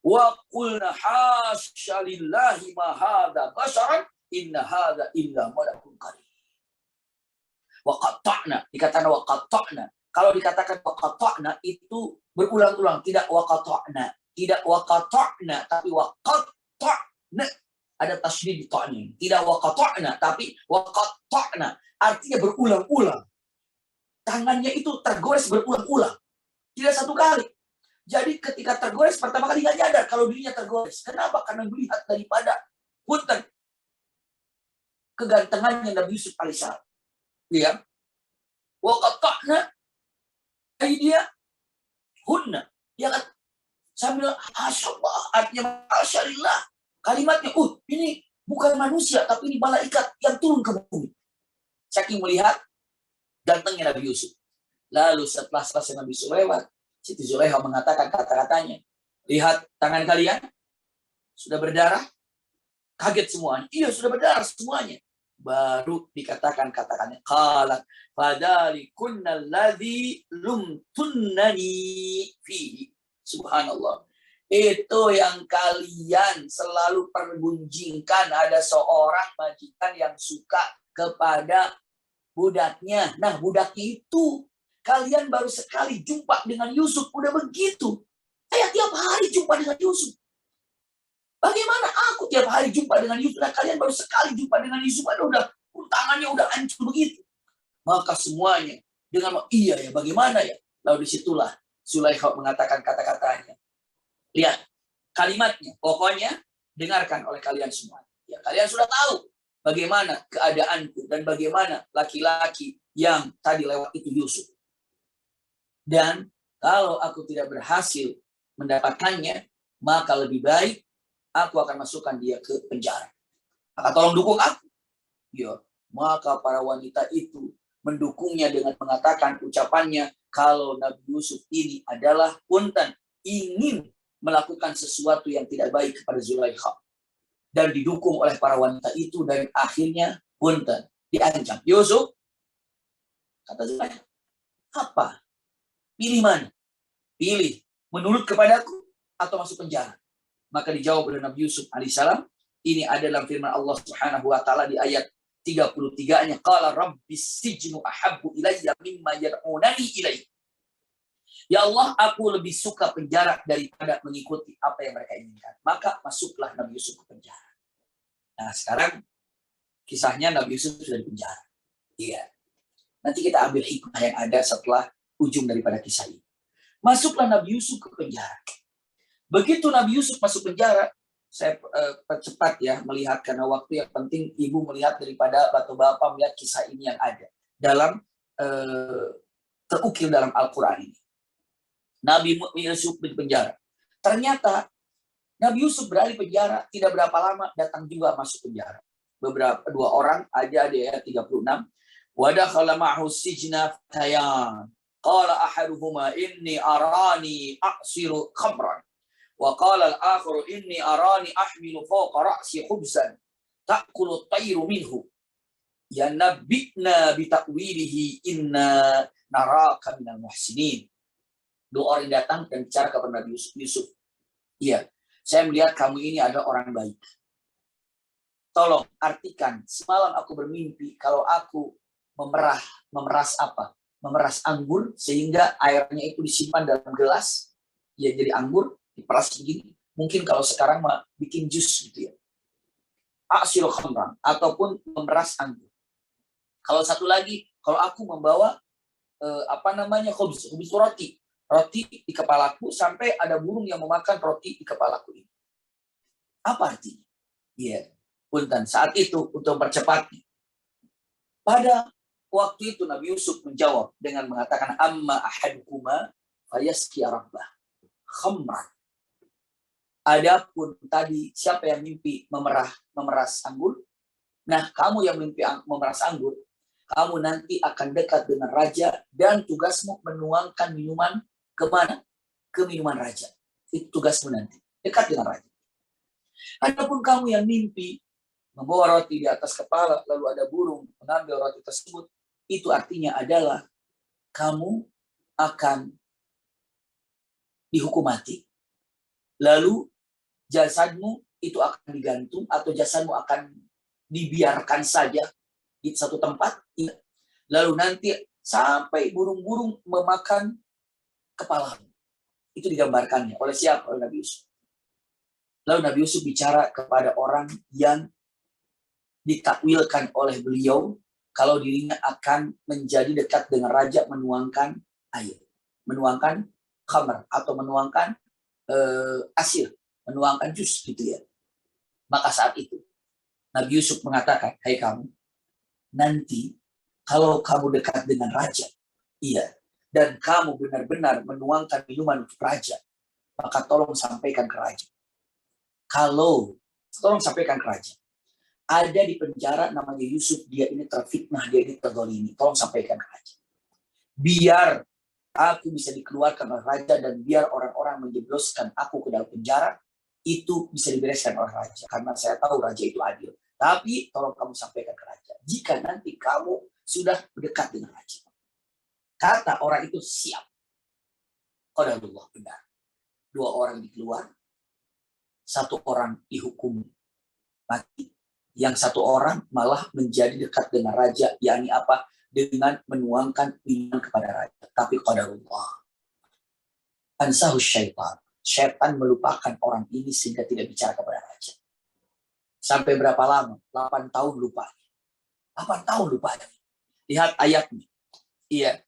wa qulna hasya lillahi ma hadza basharan inna hadza illa malakun karim. Wa qatta'na, dikatakan wa qatta'na. Kalau dikatakan wa qatta'na itu berulang-ulang, tidak wa qata'na, tapi wa qatta'na. Ada tasydid di ta'nya. Tidak wa qata'na, tapi wa qatta'na. Artinya berulang-ulang. Tangannya itu tergores berulang-ulang. Tidak satu kali. Jadi ketika tergores, pertama kali nggak nyadar kalau dirinya tergores. Kenapa? Karena melihat daripada punten kegantengannya Nabi Yusuf alaihissalam. Ya. Wa qata'na aidia hunna. Ya kan? Sambil asyallah, artinya asyalillah. Kalimatnya, ini bukan manusia, tapi ini malaikat yang turun ke bumi. Saking melihat gantengnya Nabi Yusuf. Lalu setelah selesai Nabi Yusuf lewat, Siti Zulaikha mengatakan kata-katanya, lihat tangan kalian, sudah berdarah? Kaget semuanya. Iya, sudah berdarah semuanya. Baru dikatakan kata-katanya, qalat fadalikunna alladzi lumtunnani fihi. Subhanallah. Itu yang kalian selalu pergunjingkan, ada seorang majikan yang suka kepada budaknya. Nah, budaknya itu kalian baru sekali jumpa dengan Yusuf, udah begitu. Saya tiap hari jumpa dengan Yusuf. Bagaimana aku tiap hari jumpa dengan Yusuf? Nah, kalian baru sekali jumpa dengan Yusuf, udah tangannya udah hancur begitu. Maka semuanya dengan iya ya, bagaimana ya? Lalu disitulah Zulaikha mengatakan kata-katanya. Lihat kalimatnya, pokoknya dengarkan oleh kalian semua. Ya, kalian sudah tahu bagaimana keadaanku dan bagaimana laki-laki yang tadi lewat itu Yusuf. Dan kalau aku tidak berhasil mendapatkannya, maka lebih baik aku akan masukkan dia ke penjara. Maka tolong dukung aku. Ya, maka para wanita itu mendukungnya dengan mengatakan ucapannya, kalau Nabi Yusuf ini adalah punten ingin melakukan sesuatu yang tidak baik kepada Zulaikha. Dan didukung oleh para wanita itu, dan akhirnya punten diancam. Yusuf, kata Zulaikha, apa? Pilih mana? Pilih menurut kepadaku atau masuk penjara. Maka dijawab oleh Nabi Yusuf alaihissalam. Ini adalah firman Allah Subhanahu wa taala di ayat 33-nya, qala rabbis sijnu ahabbu ilayya mimma yad'unani ilaihi. Ya Allah, aku lebih suka penjara daripada mengikuti apa yang mereka inginkan. Maka masuklah Nabi Yusuf ke penjara. Nah, sekarang kisahnya Nabi Yusuf sudah di penjara. Iya. Nanti kita ambil hikmah yang ada setelah ujung daripada kisah ini. Masuklah Nabi Yusuf ke penjara. Begitu Nabi Yusuf masuk penjara, saya cepat ya melihat karena waktu yang penting ibu melihat daripada bapak-bapak melihat kisah ini yang ada dalam terukir dalam Al-Quran ini. Nabi Yusuf di penjara. Ternyata Nabi Yusuf berada di penjara, tidak berapa lama datang juga masuk penjara. Beberapa dua orang aja di ayat 36. Wa dakhala ma'hu sijna fatayan. Qala ahaduhuma inni arani a'siru khamran. Wa qala al-akharu inni arani ahmilu fawqa ra'si khubzan ta'kulu at-tayru minhu. Ya nabbi'na bi ta'wilihi inna naraka minal muhsinin. Dua orang datang dan bicara kepada Nabi Yusuf. Iya, saya melihat kamu ini adalah orang baik. Tolong artikan, semalam aku bermimpi kalau aku memeras apa? Memeras anggur sehingga airnya itu disimpan dalam gelas, ya jadi anggur, diperas begini. Mungkin kalau sekarang mah bikin jus gitu ya. Asyil khamran, ataupun memeras anggur. Kalau satu lagi, kalau aku membawa khubz roti di kepalaku sampai ada burung yang memakan roti di kepalaku ini. Apa artinya? Iya. Punten saat itu untuk mempercepatnya. Pada waktu itu Nabi Yusuf menjawab dengan mengatakan amma ahadukuma fayaski rabbah khamran. Adapun tadi siapa yang mimpi memeras anggur? Nah, kamu yang mimpi memeras anggur, kamu nanti akan dekat dengan raja dan tugasmu menuangkan minuman kemana? Ke minuman raja. Itu tugasmu nanti. Dekat dengan raja. Adapun kamu yang mimpi membawa roti di atas kepala, lalu ada burung mengambil roti tersebut, itu artinya adalah kamu akan dihukum mati. Lalu jasadmu itu akan digantung atau jasadmu akan dibiarkan saja di satu tempat. Lalu nanti sampai burung-burung memakan kepala. Itu digambarkannya oleh siapa? Oleh Nabi Yusuf. Lalu Nabi Yusuf bicara kepada orang yang ditakwilkan oleh beliau kalau dirinya akan menjadi dekat dengan raja menuangkan air, menuangkan khamr atau menuangkan asir, menuangkan jus gitu ya. Maka saat itu Nabi Yusuf mengatakan, hai kamu, nanti kalau kamu dekat dengan raja, iya, dan kamu benar-benar menuangkan minuman untuk raja, maka tolong sampaikan ke raja. Tolong sampaikan ke raja. Ada di penjara namanya Yusuf, dia ini terfitnah, dia ini terzalimi. Tolong sampaikan ke raja. Biar aku bisa dikeluarkan oleh raja dan biar orang-orang menjebloskan aku ke dalam penjara, itu bisa dibereskan oleh raja. Karena saya tahu raja itu adil. Tapi tolong kamu sampaikan ke raja. Jika nanti kamu sudah berdekat dengan raja. Kata orang itu siap. Qadarullah, benar. Dua orang dikeluar. Satu orang dihukum mati. Yang satu orang malah menjadi dekat dengan raja. Yakni apa? Dengan menuangkan minuman kepada raja. Tapi qadarullah. Ansahus syaitan. Syaitan melupakan orang ini sehingga tidak bicara kepada raja. Sampai berapa lama? 8 tahun lupanya. 8 tahun lupanya. Lihat ayatnya. Iya.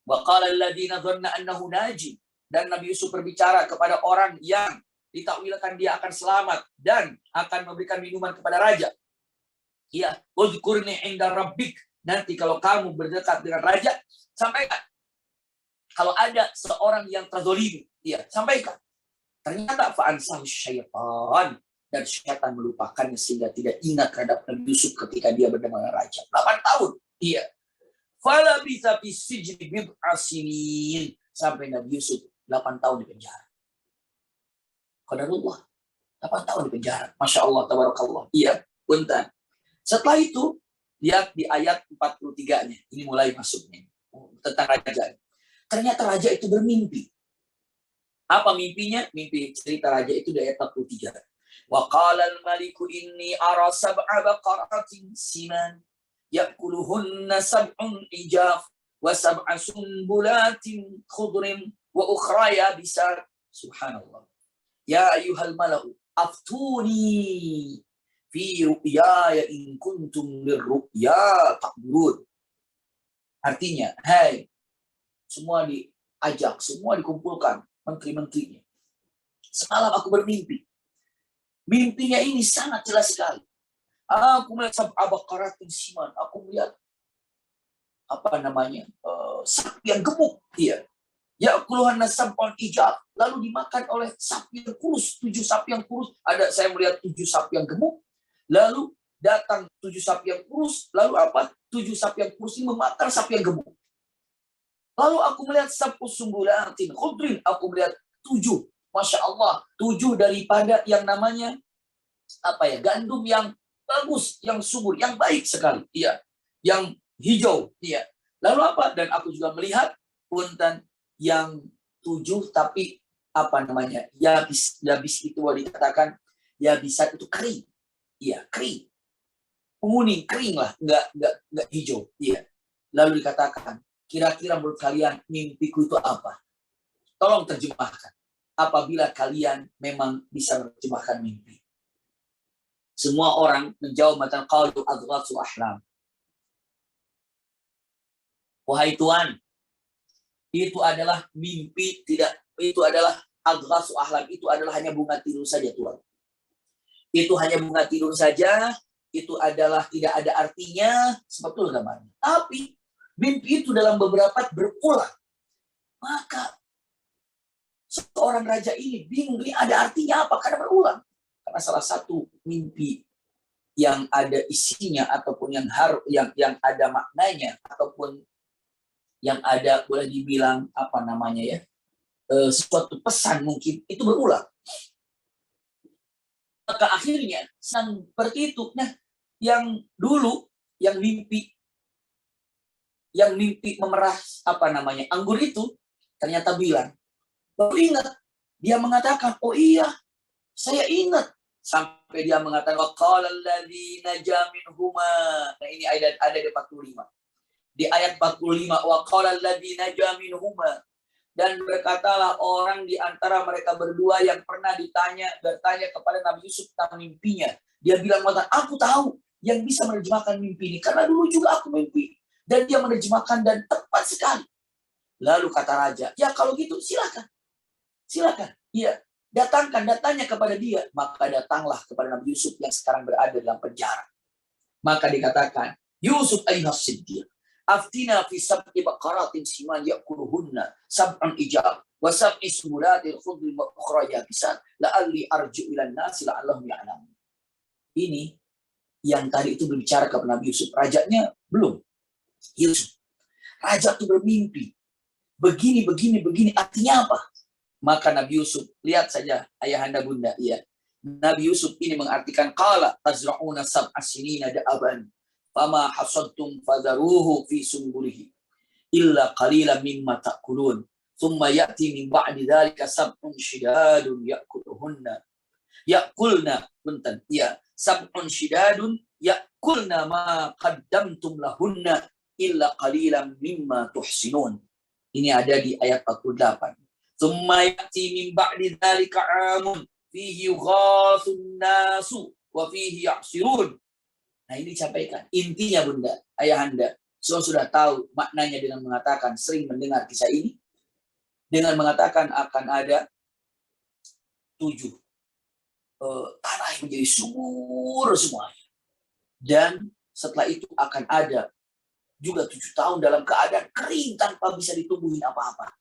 Wa qala alladziina dhanna annahu najin. Dan Nabi Yusuf berbicara kepada orang yang ditakwilkan dia akan selamat dan akan memberikan minuman kepada raja. Ya, udhkurni inda rabbik. Nanti kalau kamu berdekat dengan raja, sampaikan. Kalau ada seorang yang terzolimi, ya, sampaikan. Ternyata fa'ansahu syaitan. Dan syaitan melupakannya sehingga tidak ingat terhadap Nabi Yusuf ketika dia bertemu dengan raja. 8 tahun. Iya. Fala bisa bisijni bid'a sinin. Sampai Nabi Yusuf 8 tahun di penjara. Qadarullah. 8 tahun di penjara. Masya Allah, tabarakallah. Iya, punten. Setelah itu, lihat di ayat 43-nya. Ini mulai masuknya. Tentang raja. Ternyata raja itu bermimpi. Apa mimpinya? Mimpi cerita raja itu di ayat 43. Wa qala al-maliku inni ara sab'a baqaratin siman ya'kuluhunna sab'un ijaf wa sab'a sunbulatin khudrin wa ukhra yabisat. Subhanallah. Ya ayyuhal mala'u aftuni fi ru'yaya in kuntum lirru'ya ta'burun. Artinya, hai, semua diajak, semua dikumpulkan, menteri-menterinya. Semalam aku bermimpi. Mimpinya ini sangat jelas sekali. Aku melihat sab'a baqaratin siman. Aku melihat sapi yang gemuk. Iya. Ya'kuluhunna sab'un ijaf. Lalu dimakan oleh sapi yang kurus. 7 sapi yang kurus. Saya melihat 7 sapi yang gemuk. Lalu datang 7 sapi yang kurus. Lalu apa? 7 sapi yang kurus ini memakan sapi yang gemuk. Lalu aku melihat sab'u sumbulatin khudrin. Aku melihat 7. Masya Allah. 7 daripada yang namanya gandum yang bagus, yang subur, yang baik sekali. Iya. Yang hijau. Iya. Lalu apa? Dan aku juga melihat punten yang 7 tapi yabis itu dikatakan yabisat itu kering. Iya, kering. Menguning, kering lah, enggak hijau. Iya. Lalu dikatakan, kira-kira menurut kalian mimpiku itu apa? Tolong terjemahkan. Apabila kalian memang bisa menerjemahkan mimpi. Semua orang menjawab matan qalu adghatsu ahlam. Wahai Tuhan, itu adalah mimpi, itu adalah adghatsu ahlam, itu adalah hanya bunga tidur saja Tuhan. Itu hanya bunga tidur saja, itu adalah tidak ada artinya, sebetul gambarnya. Tapi mimpi itu dalam beberapa berulang. Maka seorang raja ini bingung, ini ada artinya apa? Karena berulang. Karena salah satu mimpi yang ada isinya ataupun yang ada maknanya ataupun yang ada boleh dibilang suatu pesan mungkin itu berulang. Maka akhirnya seperti itu. Nah, yang dulu yang mimpi memerah anggur itu ternyata bilang, baru ingat. Dia mengatakan, oh iya, saya ingat. Sampai dia mengatakan, waqala alladziina naja minhuma. Nah, ini ada di 45. Di ayat 45, waqala alladziina naja minhuma. Dan berkatalah orang di antara mereka berdua yang pernah bertanya kepada Nabi Yusuf tentang mimpinya. Dia bilang, aku tahu yang bisa menerjemahkan mimpi ini. Karena dulu juga aku mimpi. Dan dia menerjemahkan dan tepat sekali. Lalu kata raja, ya kalau gitu silakan. Silakan. Iya. Datanya kepada dia. Maka datanglah kepada Nabi Yusuf yang sekarang berada dalam penjara. Maka dikatakan, Yusuf ayyuhas siddiq, aftina fi sab'i baqaratin siman ya'kuluhunna sab'an ijab wa sab'i sumbulatin khudrin wa ukhra yabisat la'alli arji'u ilan nasi la'allahum ya'lamun. Ini yang tadi itu berbicara kepada Nabi Yusuf. Rajanya belum. Yusuf. Raja itu bermimpi. Begini. Artinya apa? Maka Nabi Yusuf, lihat saja ayahanda bunda, ya. Nabi Yusuf ini mengartikan qala tazra'una sab'a sinina da'aban fama hasadtum fadharuhu fi sumbulihi illa qalilan mimma ta'kulun thumma ya'ti min ba'di dhalika sab'un shidadun sab'un shidadun ya'kulna ma qaddamtum lahunna illa qalilan mimma tuhsinun. Ini ada di ayat 48. Tsumma ya'ti min ba'di dzalika 'amun fihi yughathun nasu wa fihi ya'sirun. Nah, ini disampaikan. Intinya Bunda, Ayahanda, sudah tahu maknanya dengan mengatakan sering mendengar kisah ini dengan mengatakan akan ada 7 tanah yang menjadi subur semuanya. Dan setelah itu akan ada juga 7 tahun dalam keadaan kering tanpa bisa ditumbuhin apa-apa.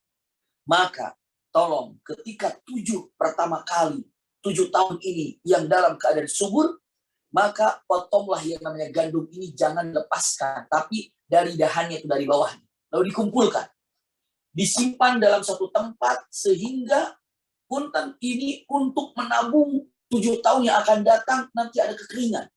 Maka tolong ketika 7 pertama kali 7 tahun ini yang dalam keadaan subur, maka potonglah yang namanya gandum ini, jangan lepaskan, tapi dari dahannya itu, dari bawahnya. Lalu dikumpulkan, disimpan dalam satu tempat, sehingga punten ini untuk menabung 7 tahun yang akan datang, nanti ada kekeringan.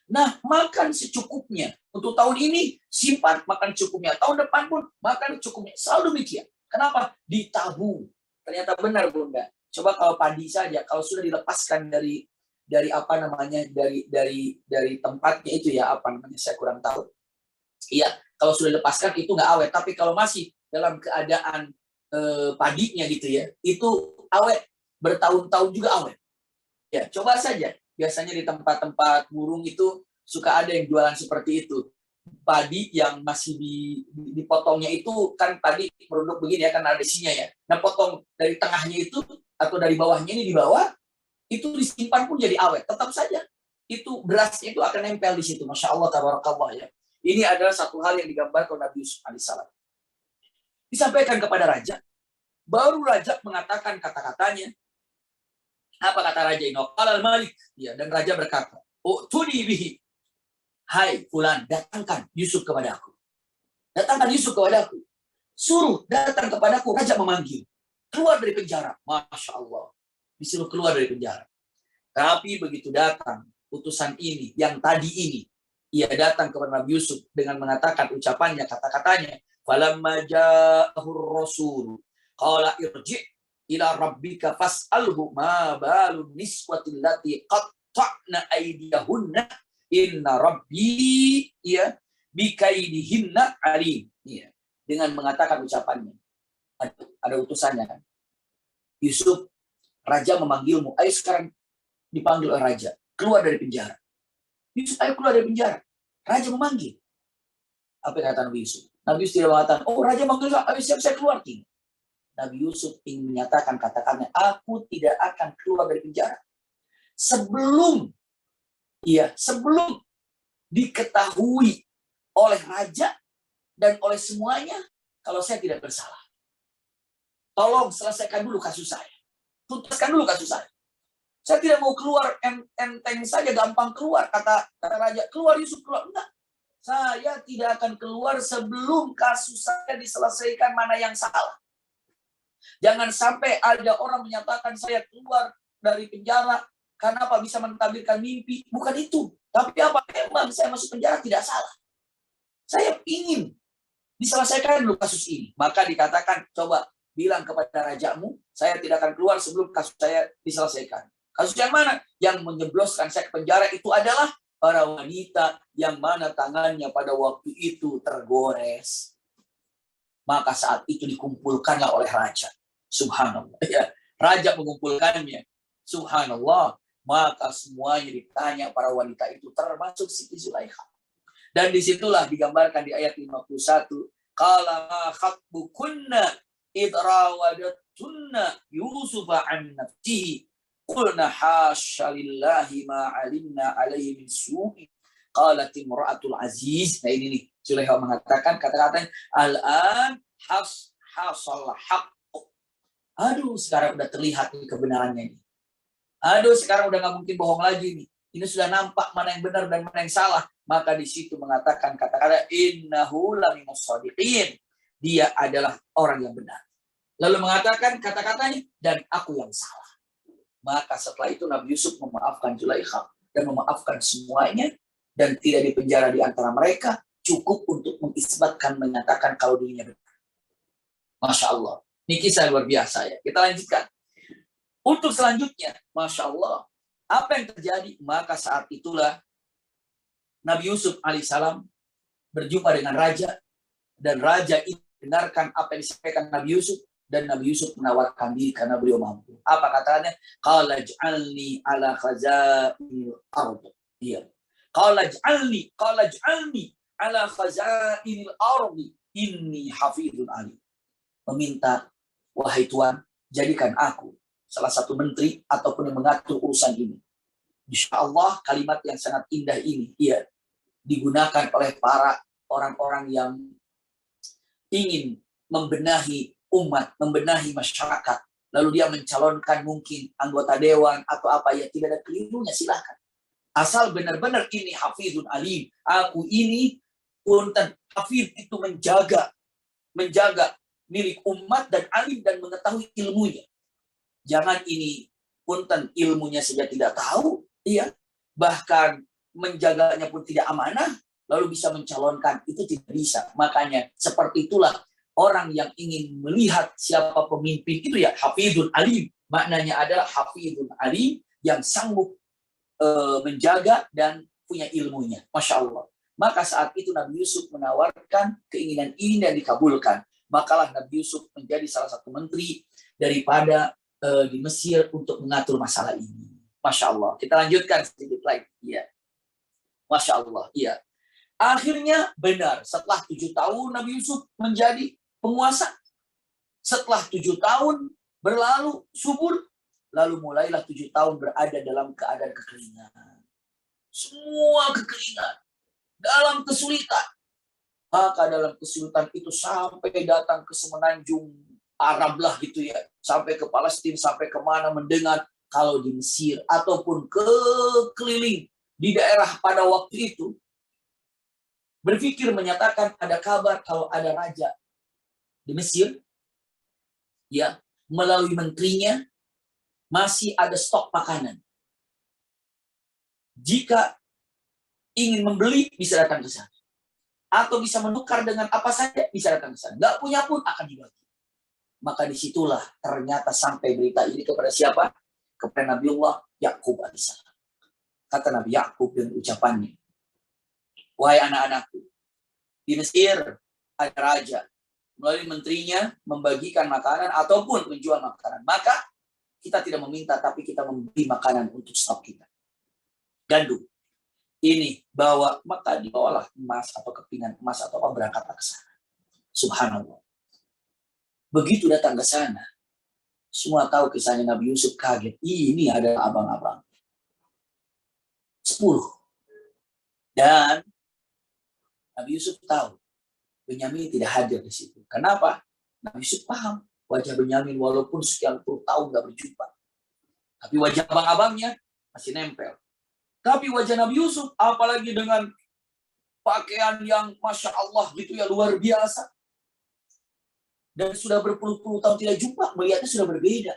Nah, makan secukupnya. Untuk tahun ini, simpan, makan cukupnya. Tahun depan pun, makan cukupnya. Selalu demikian. Kenapa? Ditabung. Ternyata benar, Bunda. Coba kalau padi saja, kalau sudah dilepaskan dari apa namanya, dari tempatnya itu ya, apa namanya, saya kurang tahu. Iya, kalau sudah dilepaskan itu nggak awet. Tapi kalau masih dalam keadaan padinya gitu ya, itu awet, bertahun-tahun juga awet. Ya, coba saja. Biasanya di tempat-tempat burung itu suka ada yang jualan seperti itu. Padi yang masih dipotongnya itu kan tadi produk begini ya, kan ada isinya ya. Nah, potong dari tengahnya itu atau dari bawahnya ini, di bawah itu disimpan pun jadi awet. Tetap saja itu berasnya itu akan nempel di situ. Masya Allah, tabarakallah ya. Ini adalah satu hal yang digambarkan Nabi Yusuf alaihissalam. Disampaikan kepada raja. Baru raja mengatakan kata-katanya. Apa kata raja ini? Qala al-malik. Ya, dan raja berkata, "Utuni bihi." Hai fulan, datangkan Yusuf kepadaku. Datangkan Yusuf kepadaku. Suruh datang kepadaku. Raja memanggil. Keluar dari penjara. Masya Allah. Disuruh keluar dari penjara. Tapi begitu datang utusan ini, yang tadi ini, ia datang kepada Nabi Yusuf dengan mengatakan ucapannya, kata-katanya. Falamma ja'ahur rasul qala irji' ila rabbika fas'alhu ma balun niswatil lati qatta'na aydiyahunna inna rabbi ya bikaidihinna alim. Ya, dengan mengatakan ucapannya. Ada utusannya kan. Yusuf, raja memanggilmu. Ayo sekarang, dipanggil oleh raja. Keluar dari penjara. Yusuf, ayo keluar dari penjara. Raja memanggil. Apa kata Nabi Yusuf? Nabi Yusuf tidak mengatakan, oh raja manggil, ayo siap-siap keluar. Nabi Yusuf ingin menyatakan kata-katanya, aku tidak akan keluar dari penjara sebelum diketahui oleh raja dan oleh semuanya kalau saya tidak bersalah. Tolong selesaikan dulu kasus saya. Tuntaskan dulu kasus saya. Saya tidak mau keluar enteng saja, gampang keluar. Kata raja, keluar Yusuf, keluar. Enggak. Saya tidak akan keluar sebelum kasus saya diselesaikan, mana yang salah. Jangan sampai ada orang menyatakan saya keluar dari penjara karena apa, bisa mentabirkan mimpi. Bukan itu. Tapi apa, memang saya masuk penjara tidak salah. Saya ingin diselesaikan dulu kasus ini. Maka dikatakan, coba bilang kepada rajamu, saya tidak akan keluar sebelum kasus saya diselesaikan. Kasus yang mana? Yang menyebloskan saya ke penjara itu adalah para wanita yang mana tangannya pada waktu itu tergores. Maka saat itu dikumpulkanlah oleh raja. Subhanallah. Ya, raja mengumpulkannya. Subhanallah. Maka semuanya ditanya para wanita itu, termasuk Siti Zulaikha. Dan disitulah digambarkan di ayat 51. Qala ma khatbukunna idh rawadattunna Yusufa an nafsihi. Qulna hasya lillahi ma alimna alaihi min su'i. Qalat imra'atul aziz. Nah ini nih, Zulaikha mengatakan kata-katanya, al-an hasal haqq. Aduh, sekarang udah terlihat nih kebenarannya ini. Aduh, sekarang udah nggak mungkin bohong lagi nih. Ini sudah nampak mana yang benar dan mana yang salah. Maka di situ mengatakan kata-kata innahu laminas shadiqin. Dia adalah orang yang benar. Lalu mengatakan kata-katanya, dan aku yang salah. Maka setelah itu Nabi Yusuf memaafkan Zulaikha dan memaafkan semuanya dan tidak dipenjara di antara mereka, cukup untuk mengisbatkan, menyatakan kalau dirinya benar. Masya Allah. Ini kisah luar biasa ya. Kita lanjutkan. Untuk selanjutnya, Masya Allah, apa yang terjadi? Maka saat itulah Nabi Yusuf alaihissalam berjumpa dengan raja, dan raja itu dengarkan apa yang disampaikan Nabi Yusuf, dan Nabi Yusuf menawarkan diri karena beliau mampu. Apa katanya? Qala ij'alni ala khazainil ardh. Iya. Qala ij'alni ala khazainil ardh inni hafizun alim. Meminta, wahai Tuhan, jadikan aku salah satu menteri ataupun yang mengatur urusan ini. Insya Allah kalimat yang sangat indah ini, iya, digunakan oleh para orang-orang yang ingin membenahi umat, membenahi masyarakat. Lalu dia mencalonkan mungkin anggota dewan atau apa, ya tidak ada kelirunya, silahkan. Asal benar-benar ini hafizun alim. Aku ini punten, hafiz itu menjaga milik umat dan alim dan mengetahui ilmunya. Jangan ini punten ilmunya saja tidak tahu, iya, bahkan menjaganya pun tidak amanah, lalu bisa mencalonkan, itu tidak bisa. Makanya seperti itulah orang yang ingin melihat siapa pemimpin itu, ya hafizun alim. Maknanya adalah hafizun alim yang sanggup menjaga dan punya ilmunya. Masya Allah. Maka saat itu Nabi Yusuf menawarkan keinginan ini dan dikabulkan. Makalah Nabi Yusuf menjadi salah satu menteri daripada di Mesir untuk mengatur masalah ini. Masya Allah. Kita lanjutkan sedikit lagi. Ya. Masya Allah. Ya. Akhirnya benar, setelah 7 tahun Nabi Yusuf menjadi penguasa. Setelah 7 tahun berlalu subur, lalu mulailah 7 tahun berada dalam keadaan kekeringan. Semua kekeringan, dalam kesulitan. Maka dalam kesulitan itu sampai datang ke semenanjung Arab lah gitu ya. Sampai ke Palestina, sampai kemana mendengar kalau di Mesir ataupun ke keliling di daerah pada waktu itu. Berpikir menyatakan ada kabar kalau ada raja di Mesir. Ya, melalui menterinya masih ada stok makanan. Jika ingin membeli, bisa datang ke sana. Atau bisa menukar dengan apa saja, bisa datang ke sana. Nggak punya pun akan dibagi. Maka disitulah ternyata sampai berita ini kepada siapa? Kepada Nabiullah Yakub alaihissalam. Kata Nabi Yakub dengan ucapannya, wahai anak-anakku, di Mesir ada raja. Melalui menterinya membagikan makanan ataupun menjual makanan. Maka kita tidak meminta, tapi kita membeli makanan untuk stok kita. Gandum. Ini bawa, maka dibawalah emas atau kepingan emas atau apa, berangkatlah ke sana. Subhanallah. Begitu datang ke sana, semua tahu kisahnya. Nabi Yusuf kaget. Ini adalah abang-abang 10. Dan Nabi Yusuf tahu Benyamin tidak hadir di situ. Kenapa? Nabi Yusuf paham wajah Benyamin walaupun sekian puluh tahun gak berjumpa. Tapi wajah abang-abangnya masih nempel. Tapi wajah Nabi Yusuf, apalagi dengan pakaian yang Masya Allah gitu ya, luar biasa. Dan sudah berpuluh-puluh tahun tidak jumpa, melihatnya sudah berbeda.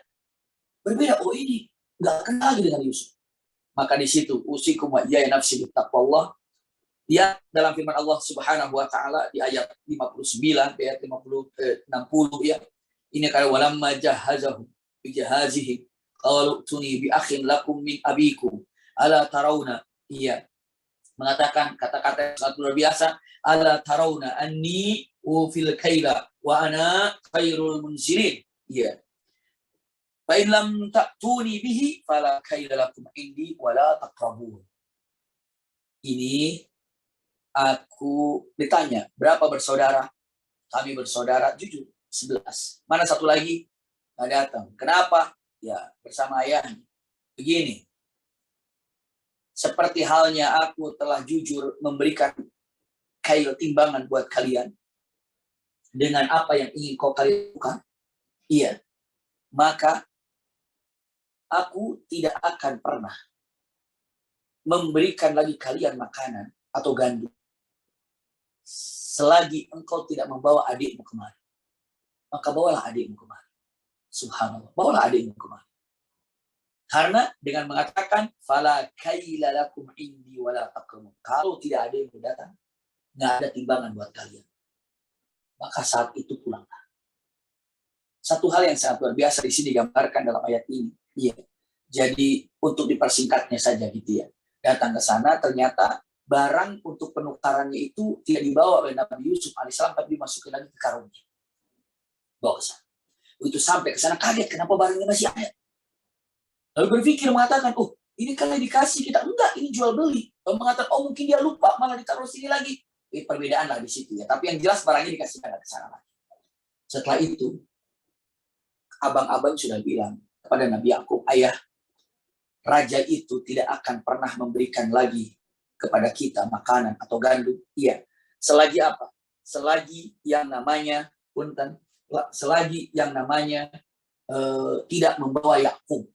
Berbeda, oh ini gak kenal lagi dengan Yusuf. Maka di situ, usikum wa iyaya nafsi bittaqwallah. Ya, dalam firman Allah Subhanahu wa taala di ayat 59, ayat 60 ya. Ini kalau walamma jahazahu bi jahazihi qalu tuni bi akhin lakum min abikum ala tarawna, iya, mengatakan kata-kata yang sangat luar biasa, ala tarawna anni ufil kaila wa ana khairul munzirin, iya, fa in lam ta'tuni bihi fala kaila lakum indi wala taqrabun. Ini aku ditanya, berapa bersaudara? Kami bersaudara jujur 11. Mana satu lagi? Nggak datang. Kenapa? Ya, bersama ayahnya. Begini, seperti halnya aku telah jujur memberikan kail timbangan buat kalian dengan apa yang ingin kau kalian lakukan. Iya, maka aku tidak akan pernah memberikan lagi kalian makanan atau gandum selagi engkau tidak membawa adikmu kemari. Maka bawalah adikmu kemari. Subhanallah, bawalah adikmu kemari. Karena dengan mengatakan fala kaila lakum indi wala taqramun, kalau tidak ada yang datang, nggak ada timbangan buat kalian, maka saat itu pulanglah. Satu hal yang sangat luar biasa di sini digambarkan dalam ayat ini. Iya. Jadi untuk dipersingkatnya saja gitu ya. Datang ke sana, ternyata barang untuk penukarannya itu tidak dibawa oleh Nabi Yusuf alaihissalam, tapi dimasukin lagi ke karungnya. Bawa ke sana. Itu sampai ke sana kaget, kenapa barangnya masih ada? Lalu berpikir mengatakan, oh ini kan dikasih kita, enggak, ini jual beli. Lalu mengatakan, oh mungkin dia lupa malah ditaruh sini lagi. Perbedaan lah di situ ya. Tapi yang jelas barangnya dikasihkan ke sana lagi. Setelah itu, abang-abang sudah bilang kepada Nabi Yakub, ayah, raja itu tidak akan pernah memberikan lagi kepada kita makanan atau gandum, iya. Selagi apa? Selagi yang namanya punten, selagi yang namanya tidak membawa Yakub,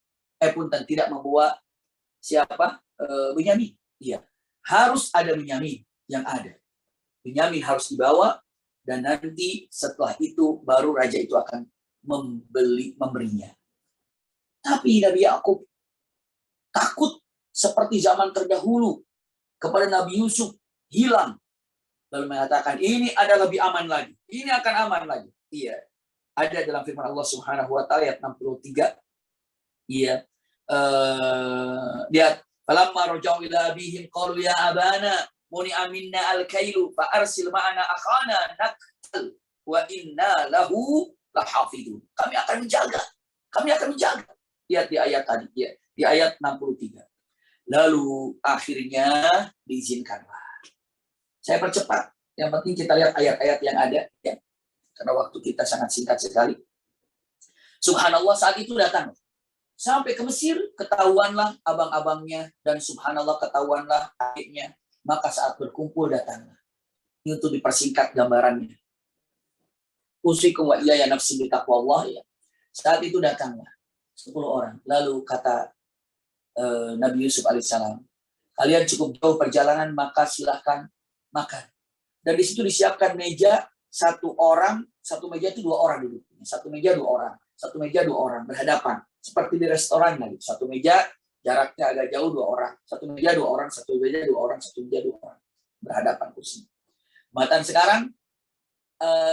punten, tidak membawa siapa? Benyamin. Iya. Harus ada Benyamin yang ada. Benyamin harus dibawa, dan nanti setelah itu baru raja itu akan memberinya. Tapi Nabi Yakub takut seperti zaman terdahulu kepada Nabi Yusuf hilang. Lalu mengatakan, ini ada lebih aman lagi. Ini akan aman lagi. Iya. Ada dalam firman Allah Subhanahu wa taala ayat 63. Iya. Lihat, falamma raja'u ila abihim qalu ya abana muni'a minna al-kailu fa arsil ma'ana akhana naktal wa inna lahu lahafidun. Kami akan menjaga. Kami akan menjaga. Lihat di ayat tadi, ya, di ayat 63. Lalu akhirnya diizinkanlah. Saya percepat. Yang penting kita lihat ayat-ayat yang ada, ya. Karena waktu kita sangat singkat sekali. Subhanallah, saat itu datang. Sampai ke Mesir, ketahuanlah abang-abangnya, dan subhanallah ketahuanlah adiknya. Maka saat berkumpul datanglah. Ini untuk dipersingkat gambarannya. Usikum wa iyaya nafsi bitaqwallah, ya. Saat itu datanglah 10 orang. Lalu kata Nabi Yusuf alaihissalam, kalian cukup jauh perjalanan, maka silahkan makan. Dan di situ disiapkan meja, satu meja itu 2 orang duduknya. Satu meja 2 orang. Satu meja 2 orang berhadapan. Seperti di restoran lagi. Satu meja jaraknya agak jauh 2 orang. Satu meja 2 orang, satu meja 2 orang, satu meja 2 orang. Berhadapan kursi. Matan sekarang,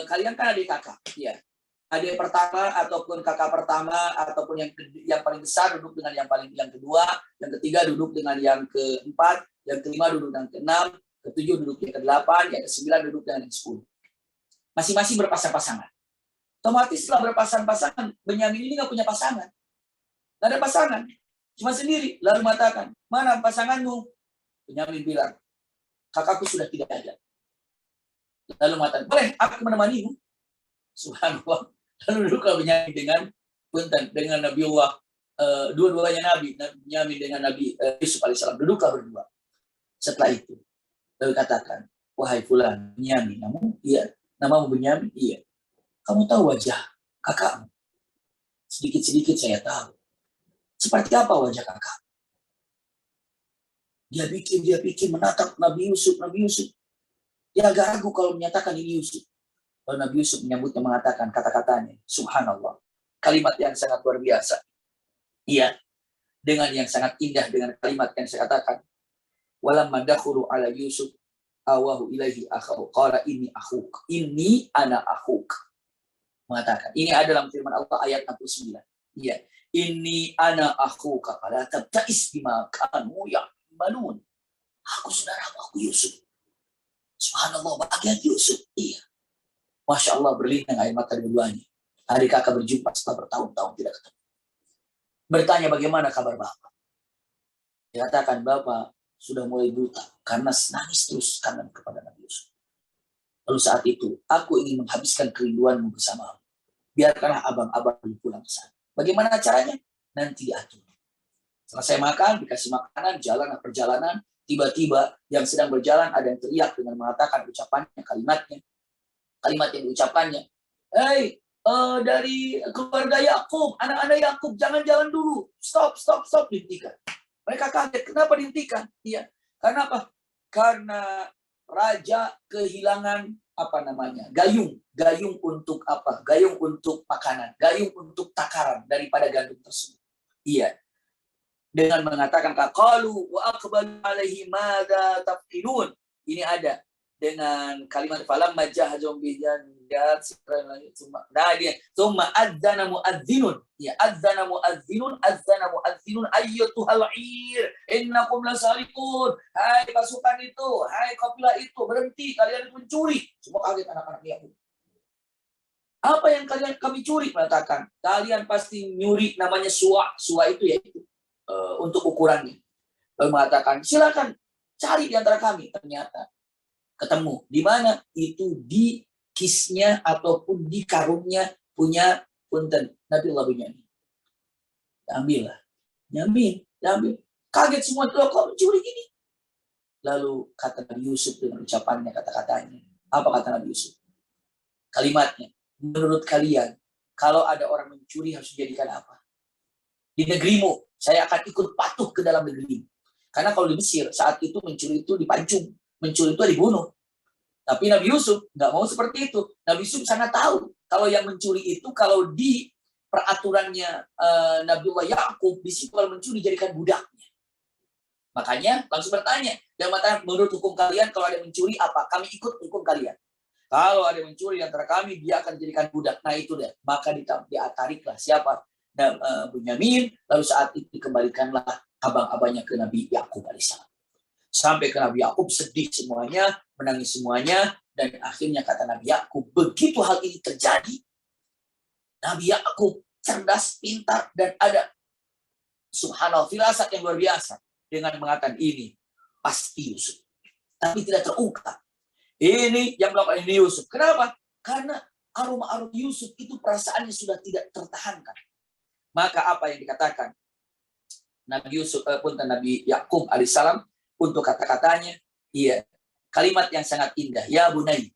kalian kan adik kakak. Ya. Adik pertama ataupun kakak pertama ataupun yang paling besar duduk dengan yang kedua, yang ketiga duduk dengan yang keempat, yang kelima duduk dengan keenam, ketujuh duduk yang ke-8, yang ke-9 duduk dengan yang ke-10. Masing-masing berpasang-pasangan. Otomatis setelah berpasang-pasangan, Benyamin ini nggak punya pasangan. Nggak ada pasangan. Cuma sendiri. Lalu mengatakan, mana pasanganmu? Benyamin bilang, kakakku sudah tidak ada. Lalu mengatakan, boleh aku menemanimu? Subhanallah. Lalu duduklah Benyamin dengan Nabiullah, dua-duanya Nabi, Benyamin dengan Nabi Yusuf alaihissalam. Duduklah berdua. Setelah itu, lalu katakan, wahai fulan, Benyamin, namamu Benyamin? Iya. Kamu tahu wajah kakakmu? Sedikit-sedikit saya tahu. Seperti apa wajah kakak? Dia pikir menatap Nabi Yusuf. Dia agak ragu kalau menyatakan ini Yusuf. Lalu Nabi Yusuf menyambutnya, mengatakan kata-katanya, subhanallah. Kalimat yang sangat luar biasa. Iya. Dengan yang sangat indah, dengan kalimat yang saya katakan. Walamma dakhulu ala Yusuf awahu ilaihi akhahu qala inni akhuk. Inni ana akhuk. Mengatakan. Ini ada dalam firman Allah ayat 69. Iya. Inni ana akhuka fala tabta'is bima kanu ya'malun. Aku saudaramu, aku Yusuf. Subhanallah, bahagia Yusuf. Iya. Masya Allah, berlintang air mata keduanya. Adik kakak berjumpa setelah bertahun-tahun tidak ketemu. Bertanya bagaimana kabar bapak. Dikatakan bapak sudah mulai buta karena nangis terus kangen kepada Nabi Yusuf. Lalu saat itu, aku ingin menghabiskan kerinduanmu bersamamu. Biarkanlah abang-abang pulang ke sana. Bagaimana caranya? Nanti diatur. Selesai makan, dikasih makanan, jalan perjalanan. Tiba-tiba yang sedang berjalan ada yang teriak dengan mengatakan ucapannya, kalimatnya. Kalimat yang diucapkannya. Hei, dari keluarga Yakub, anak-anak Yakub, jangan jalan dulu. Stop, dihentikan. Mereka kaget, kenapa dihentikan? Iya. Karena apa? Karena raja kehilangan gayung untuk apa? Gayung untuk makanan, gayung untuk takaran daripada gandum tersebut. Iya. Dengan mengatakan qalu wa aqbalu alaihi madza tafqidun. Ini ada dengan kalimat falam majahum bijan summa adzana muadzinun. Ya, adzana muadzinun ayyatuhal ir innakum lasariqun. Hai pasukan itu, hai kafilah itu, berhenti, kalian mencuri. Semua kaget anak-anak Yakub. Apa yang kami curi? Mengatakan, kalian pasti nyuri namanya suwa. Suwa itu yaitu untuk ukurannya. Lalu mengatakan, silakan cari di antara kami. Ternyata ketemu. Di mana? Itu di kisnya ataupun di karungnya punya punten Nabiullah Benyamin. Diambil. Kaget semua, kok mencuri gini? Lalu kata Nabi Yusuf dengan ucapannya, kata-katanya. Apa kata Nabi Yusuf? Kalimatnya, menurut kalian, kalau ada orang mencuri harus dijadikan apa? Di negerimu, saya akan ikut patuh ke dalam negerimu. Karena kalau di Mesir, saat itu mencuri itu dipancung. Mencuri itu dibunuh. Tapi Nabi Yusuf nggak mau seperti itu. Nabi Yusuf sangat tahu, kalau yang mencuri itu, kalau di peraturannya Nabiullah Yakub, di situ kalau mencuri dijadikan budaknya. Makanya langsung bertanya, dan mengatakan, menurut hukum kalian kalau ada yang mencuri apa? Kami ikut hukum kalian. Kalau ada yang mencuri antara kami, dia akan dijadikan budak. Nah itu deh. Maka diatariklah siapa? Bunyamin. Lalu saat itu dikembalikanlah abang-abangnya ke Nabi Yakub alaihissalam. Sampai ke Nabi Yakub sedih semuanya, menangis semuanya, dan akhirnya kata Nabi Yakub, begitu hal ini terjadi, Nabi Yakub cerdas, pintar, dan ada subhanallah firasat yang luar biasa dengan mengatakan ini pasti Yusuf, tapi tidak terungkap. Ini yang melakukan ini Yusuf. Kenapa? Karena aroma-aroma Yusuf itu perasaannya sudah tidak tertahankan. Maka apa yang dikatakan Nabi Yusuf pun Nabi Yakub alaihissalam untuk kata-katanya, iya, kalimat yang sangat indah. Ya bunai,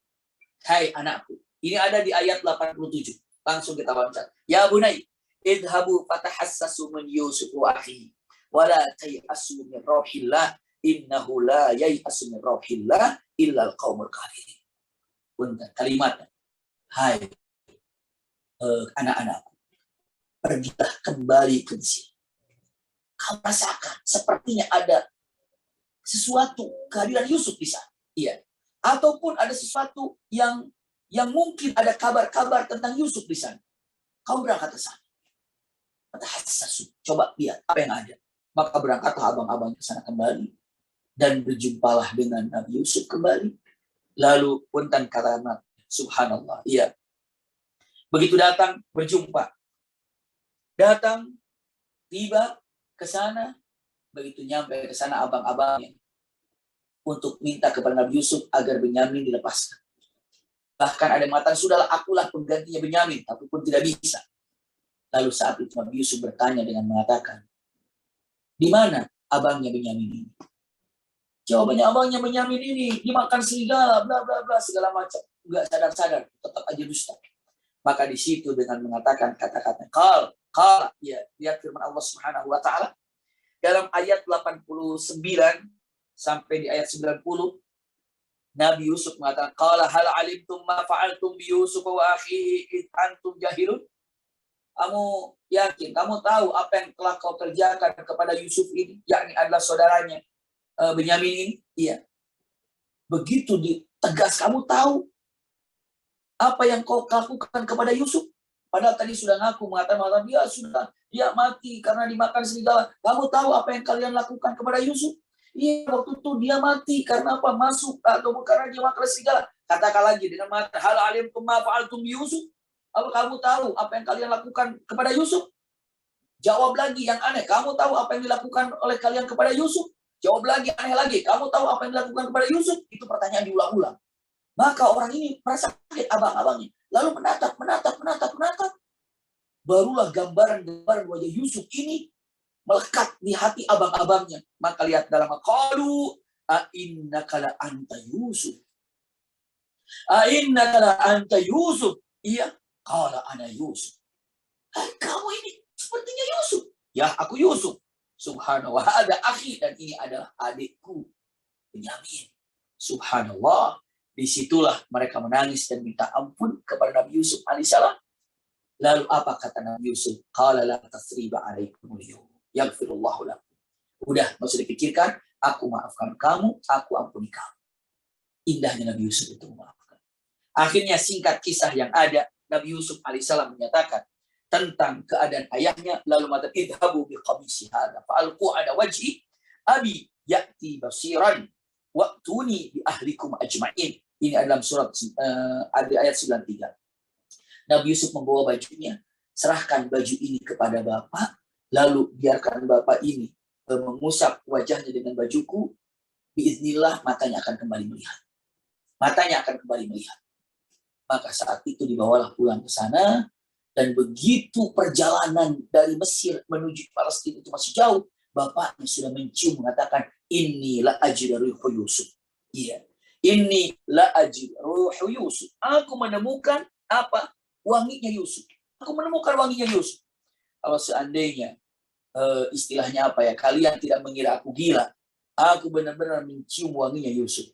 hai anakku. Ini ada di ayat 87. Langsung kita baca. Ya bunai, idhabu fatahassasu min Yusuf wa akhihi wa la tayasu min rauhillah innahu la yayasu min rauhillah illa al-qaumul kafirin. Punten kalimatnya. Hai anak-anakku, pergilah kembali ke Mesir. Kau rasakan sepertinya ada sesuatu kehadiran Yusuf di sana. Iya. Ataupun ada sesuatu yang mungkin ada kabar-kabar tentang Yusuf di sana. Kau berangkat ke sana. Coba lihat apa yang ada. Maka berangkatlah abang-abang ke sana kembali dan berjumpalah dengan Nabi Yusuf kembali. Lalu punten kalimat subhanallah. Iya. Begitu datang berjumpa. Datang tiba ke sana, begitu nyampe ke sana abang-abangnya untuk minta kepada Nabi Yusuf agar Benyamin dilepaskan. Bahkan ada yang mengatakan, sudahlah akulah penggantinya Benyamin, tapi pun tidak bisa. Lalu saat itu Nabi Yusuf bertanya dengan mengatakan, di mana abangnya Benyamin ini? Jawabannya, abangnya Benyamin ini dimakan serigala, bla bla bla, segala macam. Enggak sadar-sadar, tetap aja dusta. Maka di situ dengan mengatakan kata-kata qal, ya, lihat firman Allah Subhanahu wa taala dalam ayat 89 sampai di ayat 90, Nabi Yusuf mengatakan, qala hal alimtum ma fa'altum bi Yusuf wa akhihi id antum jahilun? Kamu yakin, kamu tahu apa yang telah kau kerjakan kepada Yusuf ini, yakni adalah saudaranya Benyamin ini? Iya. Begitu ditegas, kamu tahu apa yang kau lakukan kepada Yusuf? Padahal tadi sudah ngaku mengatakan dia mati karena dimakan serigala. Kamu tahu apa yang kalian lakukan kepada Yusuf? Iya, waktu itu dia mati karena apa? Masuk atau karena dia makan serigala. Katakan lagi dengan mata hal alimtum ma fa'altum Yusuf? Apa kamu tahu apa yang kalian lakukan kepada Yusuf? Jawab lagi yang aneh. Kamu tahu apa yang dilakukan oleh kalian kepada Yusuf? Jawab lagi aneh lagi. Kamu tahu apa yang dilakukan kepada Yusuf? Itu pertanyaan diulang-ulang. Maka orang ini merasa kaget abang-abangnya. Lalu menatap. Barulah gambaran wajah Yusuf ini melekat di hati abang-abangnya. Maka lihat dalam qalu a'innaka la anta Yusuf. A'innaka la anta Yusuf. Iya, qala ana Yusuf. Kamu ini sepertinya Yusuf. Ya, aku Yusuf. Subhanallah, ada akhi dan ini adalah adikku Benyamin. Subhanallah. Disitulah mereka menangis dan minta ampun kepada Nabi Yusuf alaihissalam. Lalu apa kata Nabi Yusuf? Qala la tasriba alaikumul yawm yaghfirullahu lakum. Udah, enggak usah dipikirkan, aku maafkan kamu, aku ampuni kamu. Indahnya Nabi Yusuf itu memaafkan. Akhirnya singkat kisah yang ada, Nabi Yusuf alaihissalam menyatakan tentang keadaan ayahnya, lalu mengatakan idhabu biqamisi hadza fa'alqu ala wajhi abi ya'ti basiran wa'tuni bi ahlikum ajma'in. Ini adalah surat ayat 93. Nabi Yusuf membawa bajunya, serahkan baju ini kepada bapak, lalu biarkan bapak ini mengusap wajahnya dengan bajuku, biiznillah matanya akan kembali melihat. Maka saat itu dibawalah pulang ke sana, dan begitu perjalanan dari Mesir menuju Palestina itu masih jauh, bapaknya sudah mencium mengatakan, inilah ajidu ruhu Yusuf. Iya. Ini la ajid ruhu Yusuf. Aku menemukan apa? Wanginya Yusuf. Aku menemukan wanginya Yusuf. Kalau seandainya istilahnya apa ya? Kalian tidak mengira aku gila. Aku benar-benar mencium wanginya Yusuf.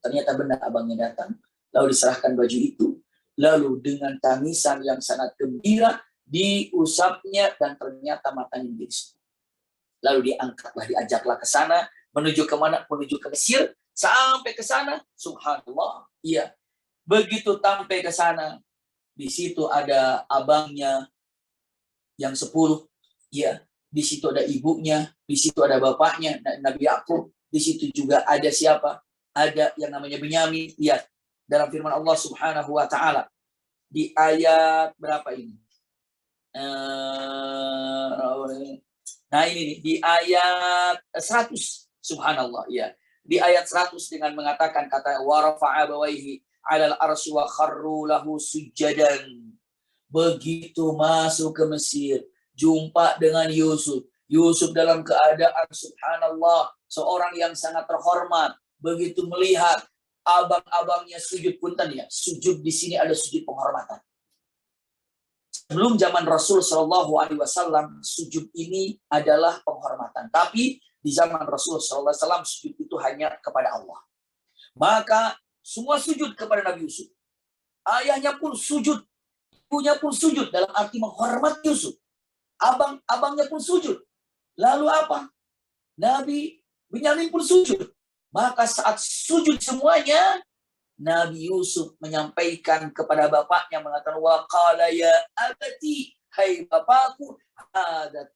Ternyata benar abangnya datang, lalu diserahkan baju itu, lalu dengan tangisan yang sangat gembira diusapnya dan ternyata matanya biru. Lalu diangkatlah, diajaklah ke sana, menuju ke mana? Menuju ke Mesir. Sampai ke sana, subhanallah. Iya. Begitu sampai ke sana, di situ ada abangnya yang 10. Iya. Di situ ada ibunya, di situ ada bapaknya, Nabi Yakub. Di situ juga ada siapa? Ada yang namanya Binyamin. Lihat dalam firman Allah Subhanahu wa taala di ayat berapa ini? Nah ini nih, di ayat 100. Subhanallah, ya. Di ayat 100 dengan mengatakan kata wa rafa'a abawaihi 'alal arsy wa kharru lahu sujadan. Begitu masuk ke Mesir, jumpa dengan Yusuf. Yusuf dalam keadaan subhanallah, seorang yang sangat terhormat. Begitu melihat abang-abangnya sujud, punten ya, sujud di sini ada sujud penghormatan. Sebelum zaman Rasul Shallallahu Alaihi Wasallam, sujud ini adalah penghormatan. Tapi di zaman Rasul Shallallahu Alaihi Wasallam, sujud itu hanya kepada Allah. Maka semua sujud kepada Nabi Yusuf. Ayahnya pun sujud, ibunya pun sujud dalam arti menghormati Yusuf. Abang-abangnya pun sujud. Lalu apa? Nabi Binyamin pun sujud. Maka saat sujud semuanya, Nabi Yusuf menyampaikan kepada bapaknya mengatakan wa qala ya abati, hai bapakku, hada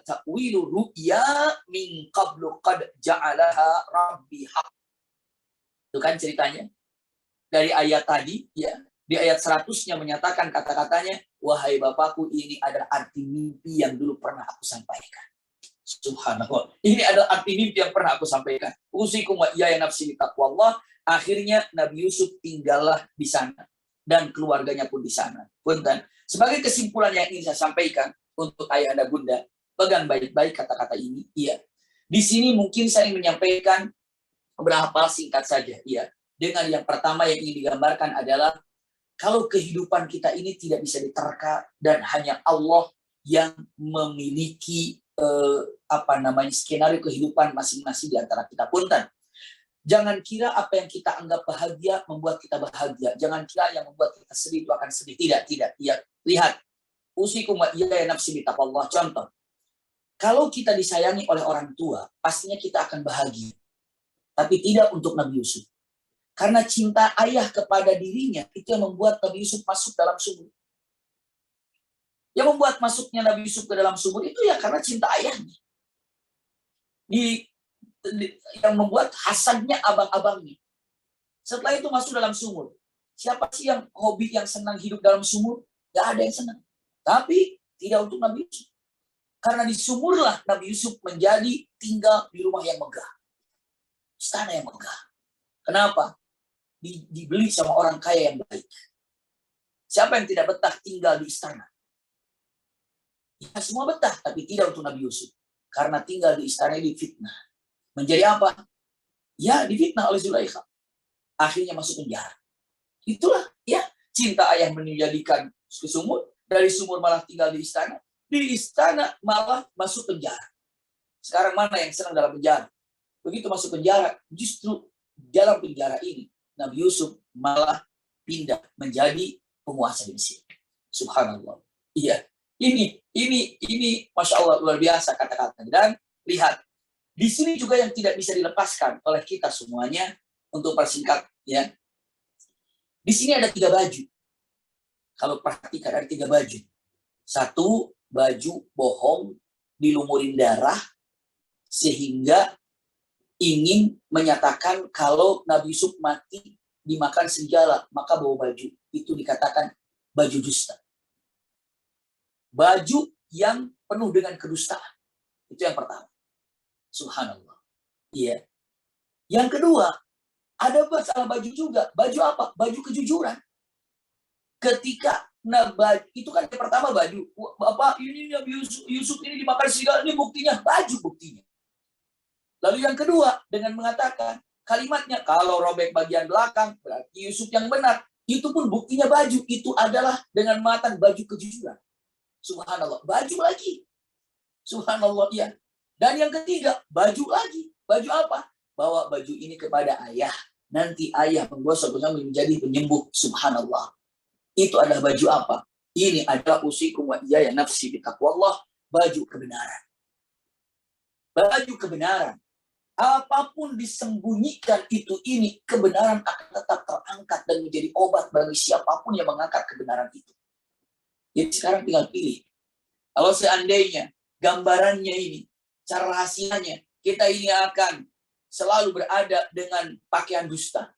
ta'wil ru'ya min qablu qad ja'alaha rabbi haq. Itu kan ceritanya dari ayat tadi ya. Di ayat 100-nya menyatakan kata-katanya, wahai bapakku, ini adalah arti mimpi yang dulu pernah aku sampaikan. Subhanallah. Ini adalah arti mimpi yang pernah aku sampaikan. Usikum wa iyaya nafsi taqwallah. Akhirnya Nabi Yusuf tinggallah di sana dan keluarganya pun di sana. Punten. Sebagai kesimpulan yang ingin saya sampaikan untuk ayah anda bunda, pegang baik-baik kata-kata ini. Iya. Di sini mungkin saya ingin menyampaikan beberapa hal singkat saja. Iya. Dengan yang pertama yang ingin digambarkan adalah kalau kehidupan kita ini tidak bisa diterka dan hanya Allah yang memiliki skenario kehidupan masing-masing di antara kita. Punten. Jangan kira apa yang kita anggap bahagia membuat kita bahagia. Jangan kira yang membuat kita sedih itu akan sedih. Tidak. Ya, lihat. Usikum wa iyaya nafsi bitaqwallah. Contoh. Kalau kita disayangi oleh orang tua, pastinya kita akan bahagia. Tapi tidak untuk Nabi Yusuf. Karena cinta ayah kepada dirinya, itu yang membuat Nabi Yusuf masuk dalam sumur. Yang membuat masuknya Nabi Yusuf ke dalam sumur itu ya karena cinta ayahnya. Yang membuat hasadnya abang-abangnya. Setelah itu masuk dalam sumur. Siapa sih yang hobi yang senang hidup dalam sumur? Gak ada yang senang. Tapi tidak untuk Nabi Yusuf. Karena di sumurlah Nabi Yusuf menjadi tinggal di rumah yang megah. Istana yang megah. Kenapa? Dibeli sama orang kaya yang baik. Siapa yang tidak betah tinggal di istana? Ya, semua betah, tapi tidak untuk Nabi Yusuf. Karena tinggal di istana ini fitnah. Menjadi apa? Ya, difitnah oleh Zulaikha. Akhirnya masuk penjara. Itulah, ya, cinta ayah menjadikan ke sumur. Dari sumur malah tinggal di istana. Di istana malah masuk penjara. Sekarang mana yang senang dalam penjara? Begitu masuk penjara, justru dalam penjara ini, Nabi Yusuf malah pindah menjadi penguasa di Mesir. Subhanallah. Iya. Ini Masya Allah luar biasa kata-kata. Dan lihat, di sini juga yang tidak bisa dilepaskan oleh kita semuanya untuk persingkat ya. Di sini ada 3 baju. Kalau perhatikan ada 3 baju. 1 baju bohong dilumurin darah sehingga ingin menyatakan kalau Nabi Yusuf mati dimakan serigala, maka bawa baju. Itu dikatakan baju dusta. Baju yang penuh dengan kedustaan. Itu yang pertama. Subhanallah. Iya. Yang kedua, ada masalah baju juga. Baju apa? Baju kejujuran. Ketika Nah, itu kan yang pertama baju. Bapak ini Nabi Yusuf ini dimakan serigala, ini buktinya baju buktinya. Lalu yang kedua dengan mengatakan kalimatnya kalau robek bagian belakang berarti Yusuf yang benar. Itu pun buktinya baju. Itu adalah dengan mengatakan baju kejujuran. Subhanallah, baju lagi. Subhanallah, ya. Dan yang ketiga, baju lagi. Baju apa? Bawa baju ini kepada ayah. Nanti ayah menggosok-gosok menjadi penyembuh. Subhanallah. Itu adalah baju apa? Ini adalah usikum wa iyaya nafsi bitaqwallah, baju kebenaran. Baju kebenaran. Apapun disembunyikan ini kebenaran akan tetap terangkat dan menjadi obat bagi siapapun yang mengangkat kebenaran itu. Jadi sekarang tinggal pilih. Kalau seandainya gambarannya ini, cara rahasianya, kita ini akan selalu berada dengan pakaian dusta.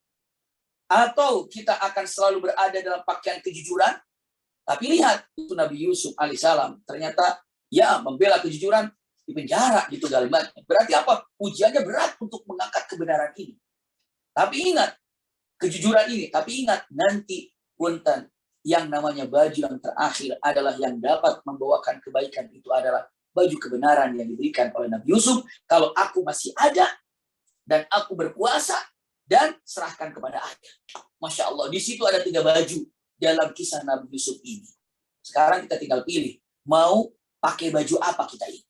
Atau kita akan selalu berada dalam pakaian kejujuran. Tapi lihat, itu Nabi Yusuf alaihissalam ternyata ya membela kejujuran, di penjara gitu kalimatnya. Berarti apa? Ujiannya berat untuk mengangkat kebenaran ini. Tapi ingat, kejujuran ini. Tapi ingat, nanti punten yang namanya baju yang terakhir adalah yang dapat membawakan kebaikan. Itu adalah baju kebenaran yang diberikan oleh Nabi Yusuf. Kalau aku masih ada dan aku berkuasa dan serahkan kepada ayah. Masya Allah, di situ ada 3 baju dalam kisah Nabi Yusuf ini. Sekarang kita tinggal pilih, mau pakai baju apa kita ini.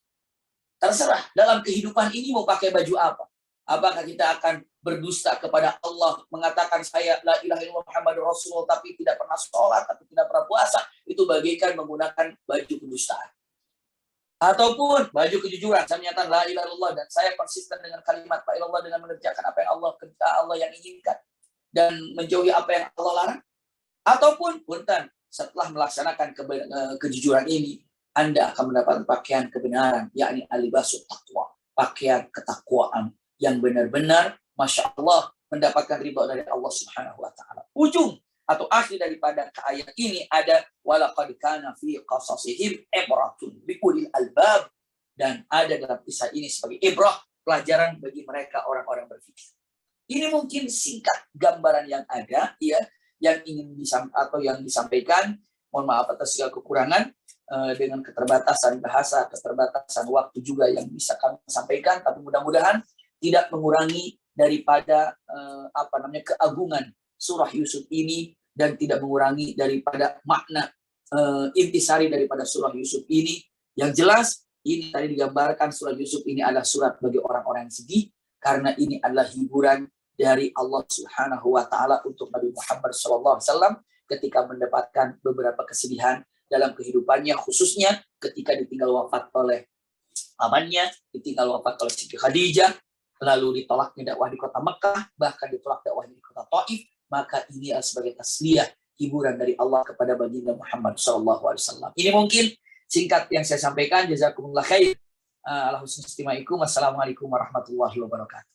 Terserah, dalam kehidupan ini mau pakai baju apa. Apakah kita akan berdusta kepada Allah, mengatakan saya la ilaha illallah Muhammadur Rasulullah, tapi tidak pernah sholat, tapi tidak pernah puasa, itu bagaikan menggunakan baju kedustaan. Ataupun baju kejujuran, saya menyatakan la ilaha illallah dan saya konsisten dengan kalimat la ilallah dengan mengerjakan apa yang Allah yang inginkan dan menjauhi apa yang Allah larang. Ataupun punten, setelah melaksanakan kejujuran ini, Anda akan mendapatkan pakaian kebenaran, yakni alibasut taqwa, pakaian ketakwaan yang benar-benar, Masya Allah, mendapatkan ridha dari Allah Subhanahu wa Ta'ala. Ujung atau akhir daripada ayat ini ada walaqad kana fi qasasihim ibratun liulil albab, dan ada dalam kisah ini sebagai ibrah, pelajaran bagi mereka orang-orang berpikir. Ini mungkin singkat gambaran yang ada, ya, yang ingin yang disampaikan. Mohon maaf atas segala kekurangan, dengan keterbatasan bahasa, keterbatasan waktu juga yang bisa kami sampaikan, tapi mudah-mudahan tidak mengurangi daripada keagungan surah Yusuf ini dan tidak mengurangi daripada makna intisari daripada surah Yusuf ini. Yang jelas ini tadi digambarkan surah Yusuf ini adalah surat bagi orang-orang yang sedih, karena ini adalah hiburan dari Allah Subhanahu wa Ta'ala untuk Nabi Muhammad SAW ketika mendapatkan beberapa kesedihan dalam kehidupannya, khususnya ketika ditinggal wafat oleh pamannya, ditinggal wafat oleh Siti Khadijah, lalu ditolaknya dakwah di kota Mekah, bahkan ditolak dakwah di kota Taif. Maka ini adalah sebagai tasliyah, hiburan dari Allah kepada baginda Muhammad SAW. Ini mungkin singkat yang saya sampaikan. Jazakumullah khair. Ala husni istimaikum. Wassalamualaikum warahmatullahi wabarakatuh.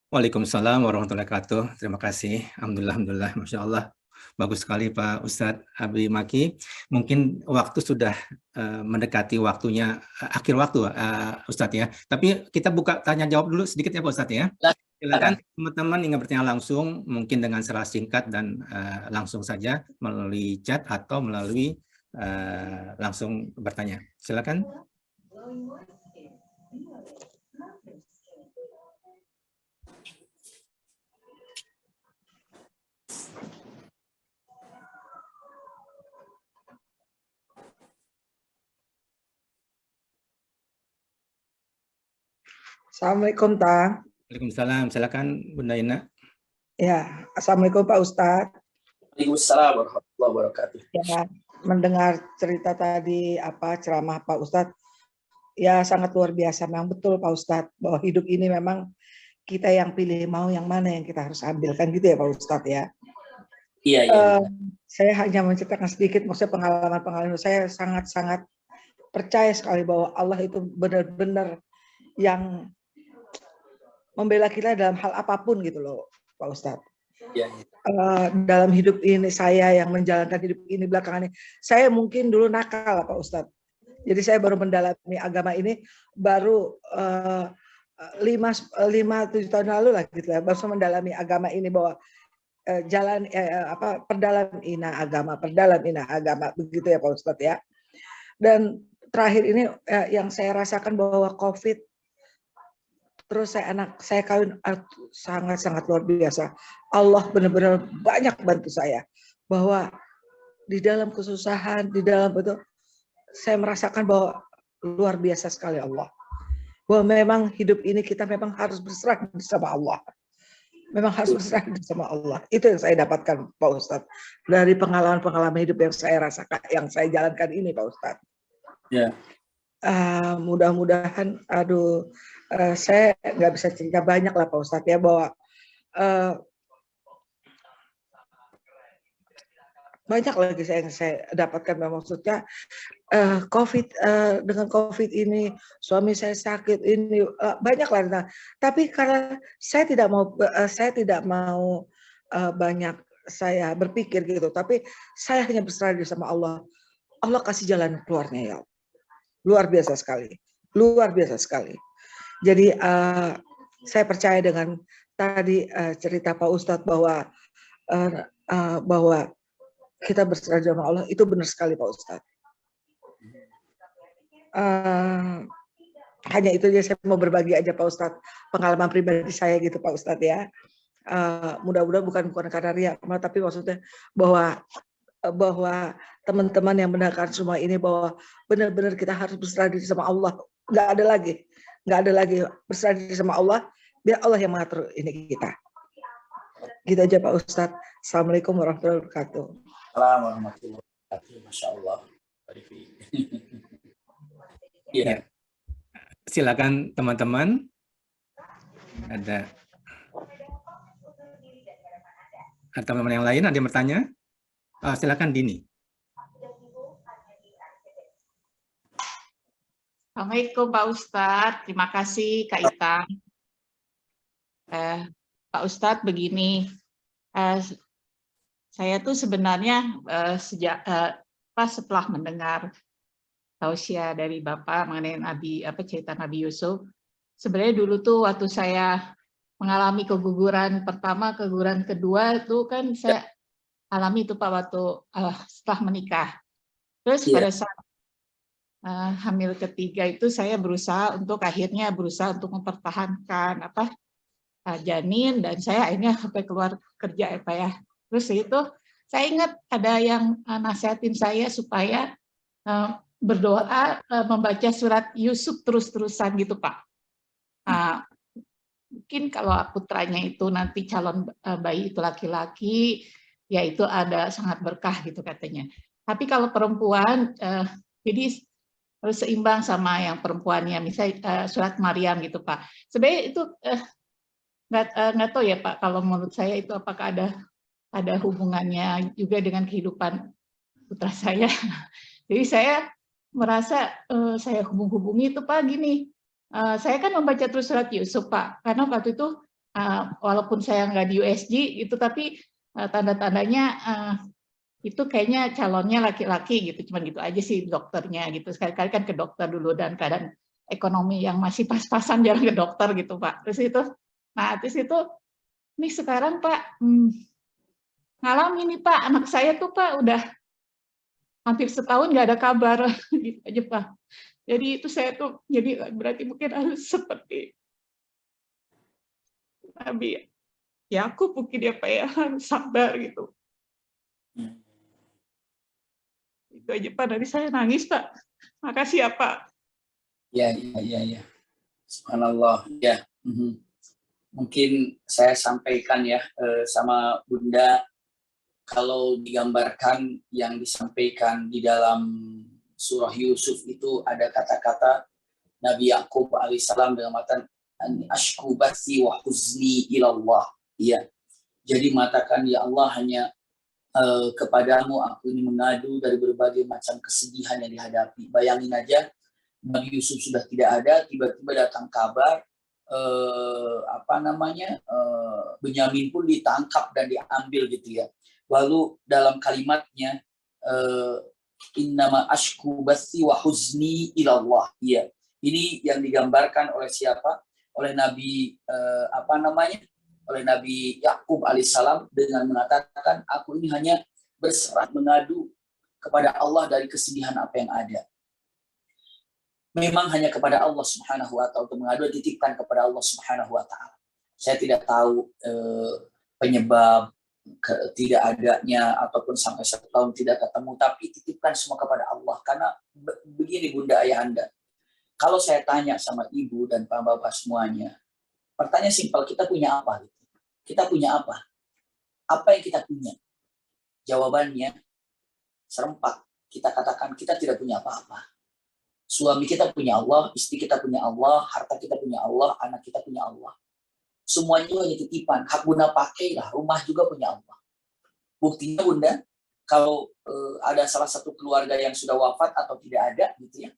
Waalaikumsalam warahmatullahi wabarakatuh. Terima kasih. Alhamdulillah, Masya Allah. Bagus sekali Pak Ustadz Abi Maki. Mungkin waktu sudah mendekati waktunya, akhir waktu Ustadz ya. Tapi kita buka tanya jawab dulu sedikit ya Pak Ustadz ya. Silakan teman-teman ingin bertanya langsung, mungkin dengan secara singkat dan langsung saja melalui chat atau melalui langsung bertanya. Silakan. Assalamualaikum, Ta. Waalaikumsalam. Silakan Bunda Ina. Ya, Assalamualaikum Pak Ustadz. Waalaikumsalam warahmatullahi wabarakatuh. Ya, mendengar cerita tadi ceramah Pak Ustadz, ya sangat luar biasa. Memang betul Pak Ustadz bahwa hidup ini memang kita yang pilih mau yang mana yang kita harus ambilkan gitu ya Pak Ustadz ya. Iya. Saya hanya menceritakan sedikit, maksudnya pengalaman saya sangat-sangat percaya sekali bahwa Allah itu benar-benar yang membela kita dalam hal apapun gitu loh Pak Ustadz. Ya. Dalam hidup ini saya yang menjalankan hidup ini belakangan ini, saya mungkin dulu nakal Pak Ustadz. Jadi saya baru mendalami agama ini baru 5-7 tahun lalu lah gitu ya, baru mendalami agama ini bahwa perdalam ina agama begitu ya Pak Ustadz ya. Dan terakhir ini yang saya rasakan bahwa COVID, terus saya kawin sangat-sangat luar biasa. Allah benar-benar banyak bantu saya bahwa di dalam kesusahan, di dalam itu saya merasakan bahwa luar biasa sekali Allah. Bahwa memang hidup ini kita memang harus berserah sama Allah. Memang harus berserah sama Allah. Itu yang saya dapatkan Pak Ustadz dari pengalaman-pengalaman hidup yang saya rasakan, yang saya jalankan ini Pak Ustadz. Ya. Mudah-mudahan, saya nggak bisa cerita banyak lah Pak Ustadz ya, bahwa banyak lagi yang saya dapatkan, maksudnya dengan COVID ini suami saya sakit ini banyak lah. Tapi karena saya tidak mau banyak saya berpikir gitu, tapi saya hanya berserah diri sama Allah. Allah kasih jalan keluarnya ya. Luar biasa sekali. Jadi saya percaya dengan tadi cerita Pak Ustadz bahwa kita berserah sama Allah, itu benar sekali Pak Ustadz. Hanya itu aja saya mau berbagi aja Pak Ustadz, pengalaman pribadi saya gitu Pak Ustadz ya. Mudah-mudahan bukan karena riak, tapi maksudnya bahwa teman-teman yang mendengarkan semua ini bahwa benar-benar kita harus berserah diri sama Allah. Nggak ada lagi berserah diri sama Allah, biar Allah yang mengatur ini kita. Gitu aja Pak Ustadz. Assalamualaikum warahmatullahi wabarakatuh. Assalamualaikum warahmatullahi wabarakatuh. Masya Allah. Ya. Silakan teman-teman. Ada teman-teman yang lain ada yang bertanya? Silakan Dini. Assalamualaikum Pak Ustadz. Terima kasih Kak Ita. Pak Ustadz begini. Saya tuh sebenarnya setelah mendengar tausiah dari Bapak mengenai cerita Nabi Yusuf, sebenarnya dulu tuh waktu saya mengalami keguguran pertama, keguguran kedua itu kan saya alami itu Pak waktu setelah menikah. Terus pada saat hamil ketiga itu saya akhirnya berusaha untuk mempertahankan janin, dan saya akhirnya sampai keluar kerja Pak ya. Terus itu saya ingat ada yang nasihatin saya supaya berdoa membaca surat Yusuf terus-terusan gitu Pak. Mungkin kalau putranya itu nanti calon bayi itu laki-laki, ya itu ada sangat berkah gitu katanya. Tapi kalau perempuan, jadi harus seimbang sama yang perempuannya, misalnya surat Maryam gitu Pak. Sebenarnya itu nggak tahu ya Pak, kalau menurut saya itu apakah ada hubungannya juga dengan kehidupan putra saya. Jadi saya merasa saya hubungi itu Pak gini, saya kan membaca terus surat Yusuf Pak, karena waktu itu walaupun saya nggak di USG itu, tapi tanda-tandanya itu kayaknya calonnya laki-laki gitu, cuman gitu aja sih dokternya gitu. Sekali-kali kan ke dokter dulu, dan keadaan ekonomi yang masih pas-pasan jarang ke dokter gitu Pak. Terus itu, nih sekarang Pak ngalamin nih Pak, anak saya tuh Pak udah hampir setahun nggak ada kabar gitu aja Pak. Jadi itu saya tuh jadi berarti mungkin harus seperti Nabi Yakub mungkin ya Pak ya, harus sabar gitu. Itu aja Pak, dari saya nangis Pak. Makasih ya Pak. Ya. Subhanallah. Ya. Mungkin saya sampaikan ya sama Bunda, kalau digambarkan yang disampaikan di dalam surah Yusuf itu ada kata-kata Nabi Yakub alaihissalam dengan matan ashku bathi wa huzni ilallah. Ya. Jadi mengatakan ya Allah, hanya kepadamu aku ini mengadu dari berbagai macam kesedihan yang dihadapi. Bayangin aja, Nabi Yusuf sudah tidak ada, tiba-tiba datang kabar Benyamin pun ditangkap dan diambil gitu ya. Lalu dalam kalimatnya innama ashku bathi wa huzni ilallah. Iya. Ini yang digambarkan oleh siapa? Oleh Nabi oleh Nabi Yakub alaihissalam dengan mengatakan, aku ini hanya berserah mengadu kepada Allah dari kesedihan apa yang ada. Memang hanya kepada Allah Subhanahu wa ta'ala, untuk mengadu titipkan kepada Allah Subhanahu wa ta'ala. Saya tidak tahu penyebab tidak adanya ataupun sampai 1 tahun tidak ketemu, tapi titipkan semua kepada Allah. Karena begini Bunda Ayahanda, kalau saya tanya sama ibu dan bapak semuanya, pertanyaan simpel, kita punya apa? Kita punya apa? Apa yang kita punya? Jawabannya serempak. Kita katakan kita tidak punya apa-apa. Suami kita punya Allah, istri kita punya Allah, harta kita punya Allah, anak kita punya Allah. Semuanya itu hanya titipan. Hak guna pakailah, rumah juga punya Allah. Buktinya Bunda, kalau ada salah satu keluarga yang sudah wafat atau tidak ada, gitu ya,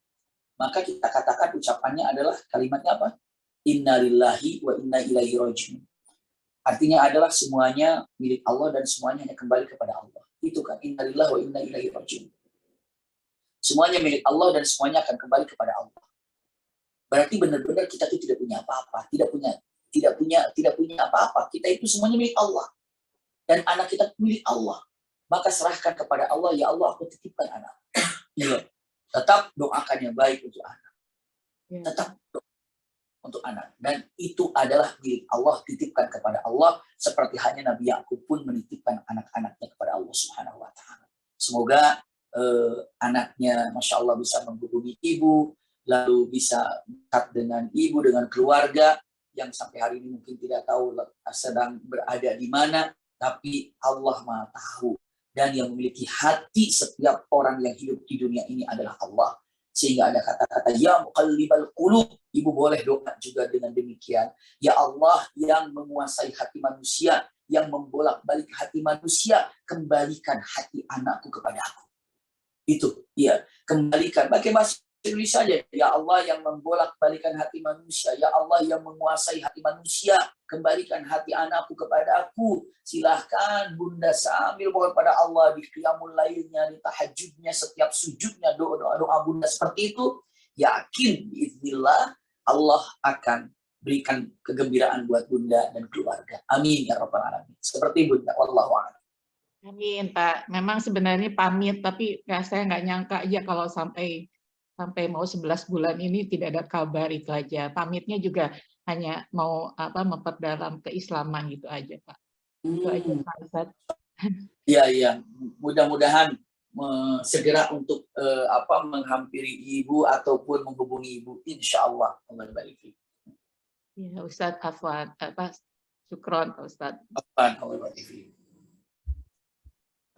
maka kita katakan ucapannya adalah kalimatnya apa? Inna lillahi wa inna ilaihi raji'un. Artinya adalah semuanya milik Allah dan semuanya hanya kembali kepada Allah. Itu kan inna lillahi wa inna ilaihi raji'un. Semuanya milik Allah dan semuanya akan kembali kepada Allah. Berarti benar-benar kita itu tidak punya apa-apa, tidak punya apa-apa. Kita itu semuanya milik Allah. Dan anak kita milik Allah. Maka serahkan kepada Allah, ya Allah aku titipkan anak. Iya. Tetap doakan yang baik untuk anak. Tetap untuk anak. Dan itu adalah milik Allah, titipkan kepada Allah. Seperti hanya Nabi Yakub pun menitipkan anak-anaknya kepada Allah Subhanahu wa ta'ala. Semoga anaknya, Masya Allah, bisa menghubungi ibu, lalu bisa dekat dengan ibu, dengan keluarga, yang sampai hari ini mungkin tidak tahu sedang berada di mana, tapi Allah Maha tahu. Dan yang memiliki hati setiap orang yang hidup di dunia ini adalah Allah. Sehingga ada kata-kata, ya muqallibal qulub. Ibu boleh doa juga dengan demikian. Ya Allah yang menguasai hati manusia, yang membolak-balik hati manusia, kembalikan hati anakku kepada aku. Itu, ya, kembalikan. Pakai bahasa Indonesia saja. Ya Allah yang membolak-balikan hati manusia. Ya Allah yang menguasai hati manusia. Kembalikan hati anakku kepada aku. Silahkan Bunda sambil mohon pada Allah di qiyamul lailnya, di tahajudnya, setiap sujudnya, doa-doa Bunda seperti itu. Yakin biiznillah Allah akan berikan kegembiraan buat Bunda dan keluarga. Amin ya rabbal alamin. Seperti Bunda, wallahu a'lam. Amin Pak. Memang sebenarnya pamit, tapi saya nggak nyangka aja kalau sampai mau 11 bulan ini tidak ada kabar, itu aja. Pamitnya juga hanya mau memperdalam keislaman gitu aja Pak. Itu aja Pak Ustadz. Iya. Mudah-mudahan segera untuk menghampiri ibu ataupun menghubungi ibu, insya Allah. Ya Ustadz, afwan, syukron Pak Ustadz.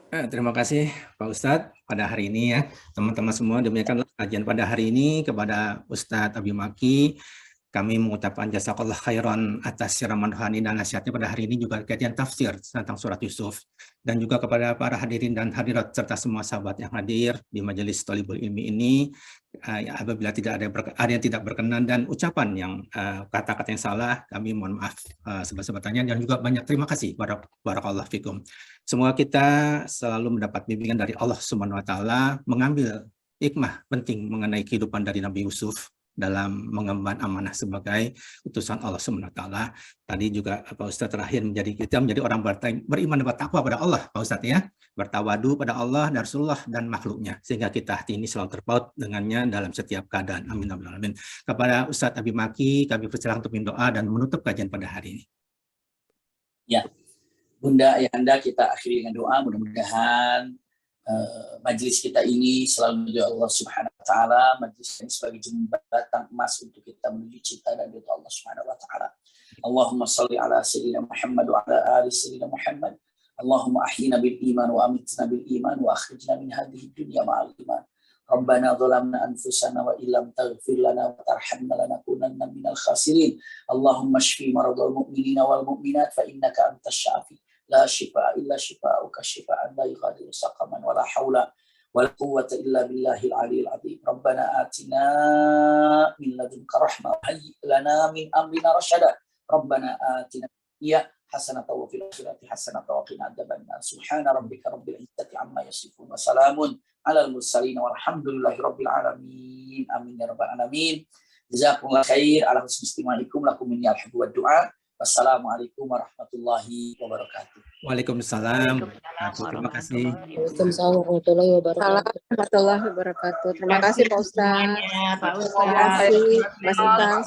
Terima kasih Pak Ustadz pada hari ini ya. Teman-teman semua, demikianlah kajian pada hari ini kepada Ustadz Abi Maki. Kami mengucapkan jazakallah khairan atas siraman rohani dan nasihatnya pada hari ini, juga kajian tafsir tentang surat Yusuf. Dan juga kepada para hadirin dan hadirat serta semua sahabat yang hadir di majelis Thalibul Ilmi ini. Apabila tidak ada yang tidak berkenan dan ucapan yang kata-kata yang salah, kami mohon maaf sebesar-besarnya, dan juga banyak terima kasih barakallahu fikum. Semoga kita selalu mendapat bimbingan dari Allah Subhanahu wa taala, mengambil hikmah penting mengenai kehidupan dari Nabi Yusuf dalam mengemban amanah sebagai utusan Allah Subhanahu wa taala. Tadi juga Pak Ustadz terakhir kita menjadi orang beriman dan bertakwa pada Allah, Pak Ustadz ya, bertawadu pada Allah dan Rasulullah dan makhluknya, sehingga kita hati ini selalu terpaut dengannya dalam setiap keadaan. Amin amin amin. Kepada Ustadz Abi Maki, kami persilakan untuk berdoa dan menutup kajian pada hari ini. Ya, Bunda Ayahanda, kita akhiri dengan doa. Mudah-mudahan majelis kita ini selalu menuju Allah Subhanahu wa taala, majelis ini sebagai jembatan emas untuk kita menuju cinta dan ridha Allah Subhanahu wa taala. Allahumma shalli ala sayyidina Muhammad wa ala ali sayyidina Muhammad. Allahumma ahyina bil iman wa amitna bil iman wa akhrijna min hadhihi dunya ma'al iman. Rabbana dhalamna anfusana wa illam taghfir lana wa tarhamna lanakunanna minal khasirin. Allahumma shfi maradhal mu'minina wal mu'minat fa innaka antas syafi. La shifa illa shifa'uka shifa'an la yughadiru saqaman wa la hawla wa la quwwata illa billahil aliyyil azim. Rabbana atina min ladunka rahmah wa hayyi' lana min amrina rasyada. Rabbana atina hasanatan wa fil akhirati hasanatan wa qina adzabannar. Subhana rabbika rabbil izzati amma yasifun wa salamun alal mursalin walhamdulillahi rabbil alamin. Amin ya rabbal alamin. Jazakumullah khair ala husni istima'ikum lakum minni alhamdu wa du'a. Wassalamualaikum warahmatullahi wabarakatuh. Waalaikumsalam. Terima kasih. Waalaikumsalam warahmatullahi wabarakatuh. Warahmatullahi wabarakatuh. Terima kasih Pak Ustaz. Semuanya, Pak Terima Ustaz. kasih Mas Iqbal.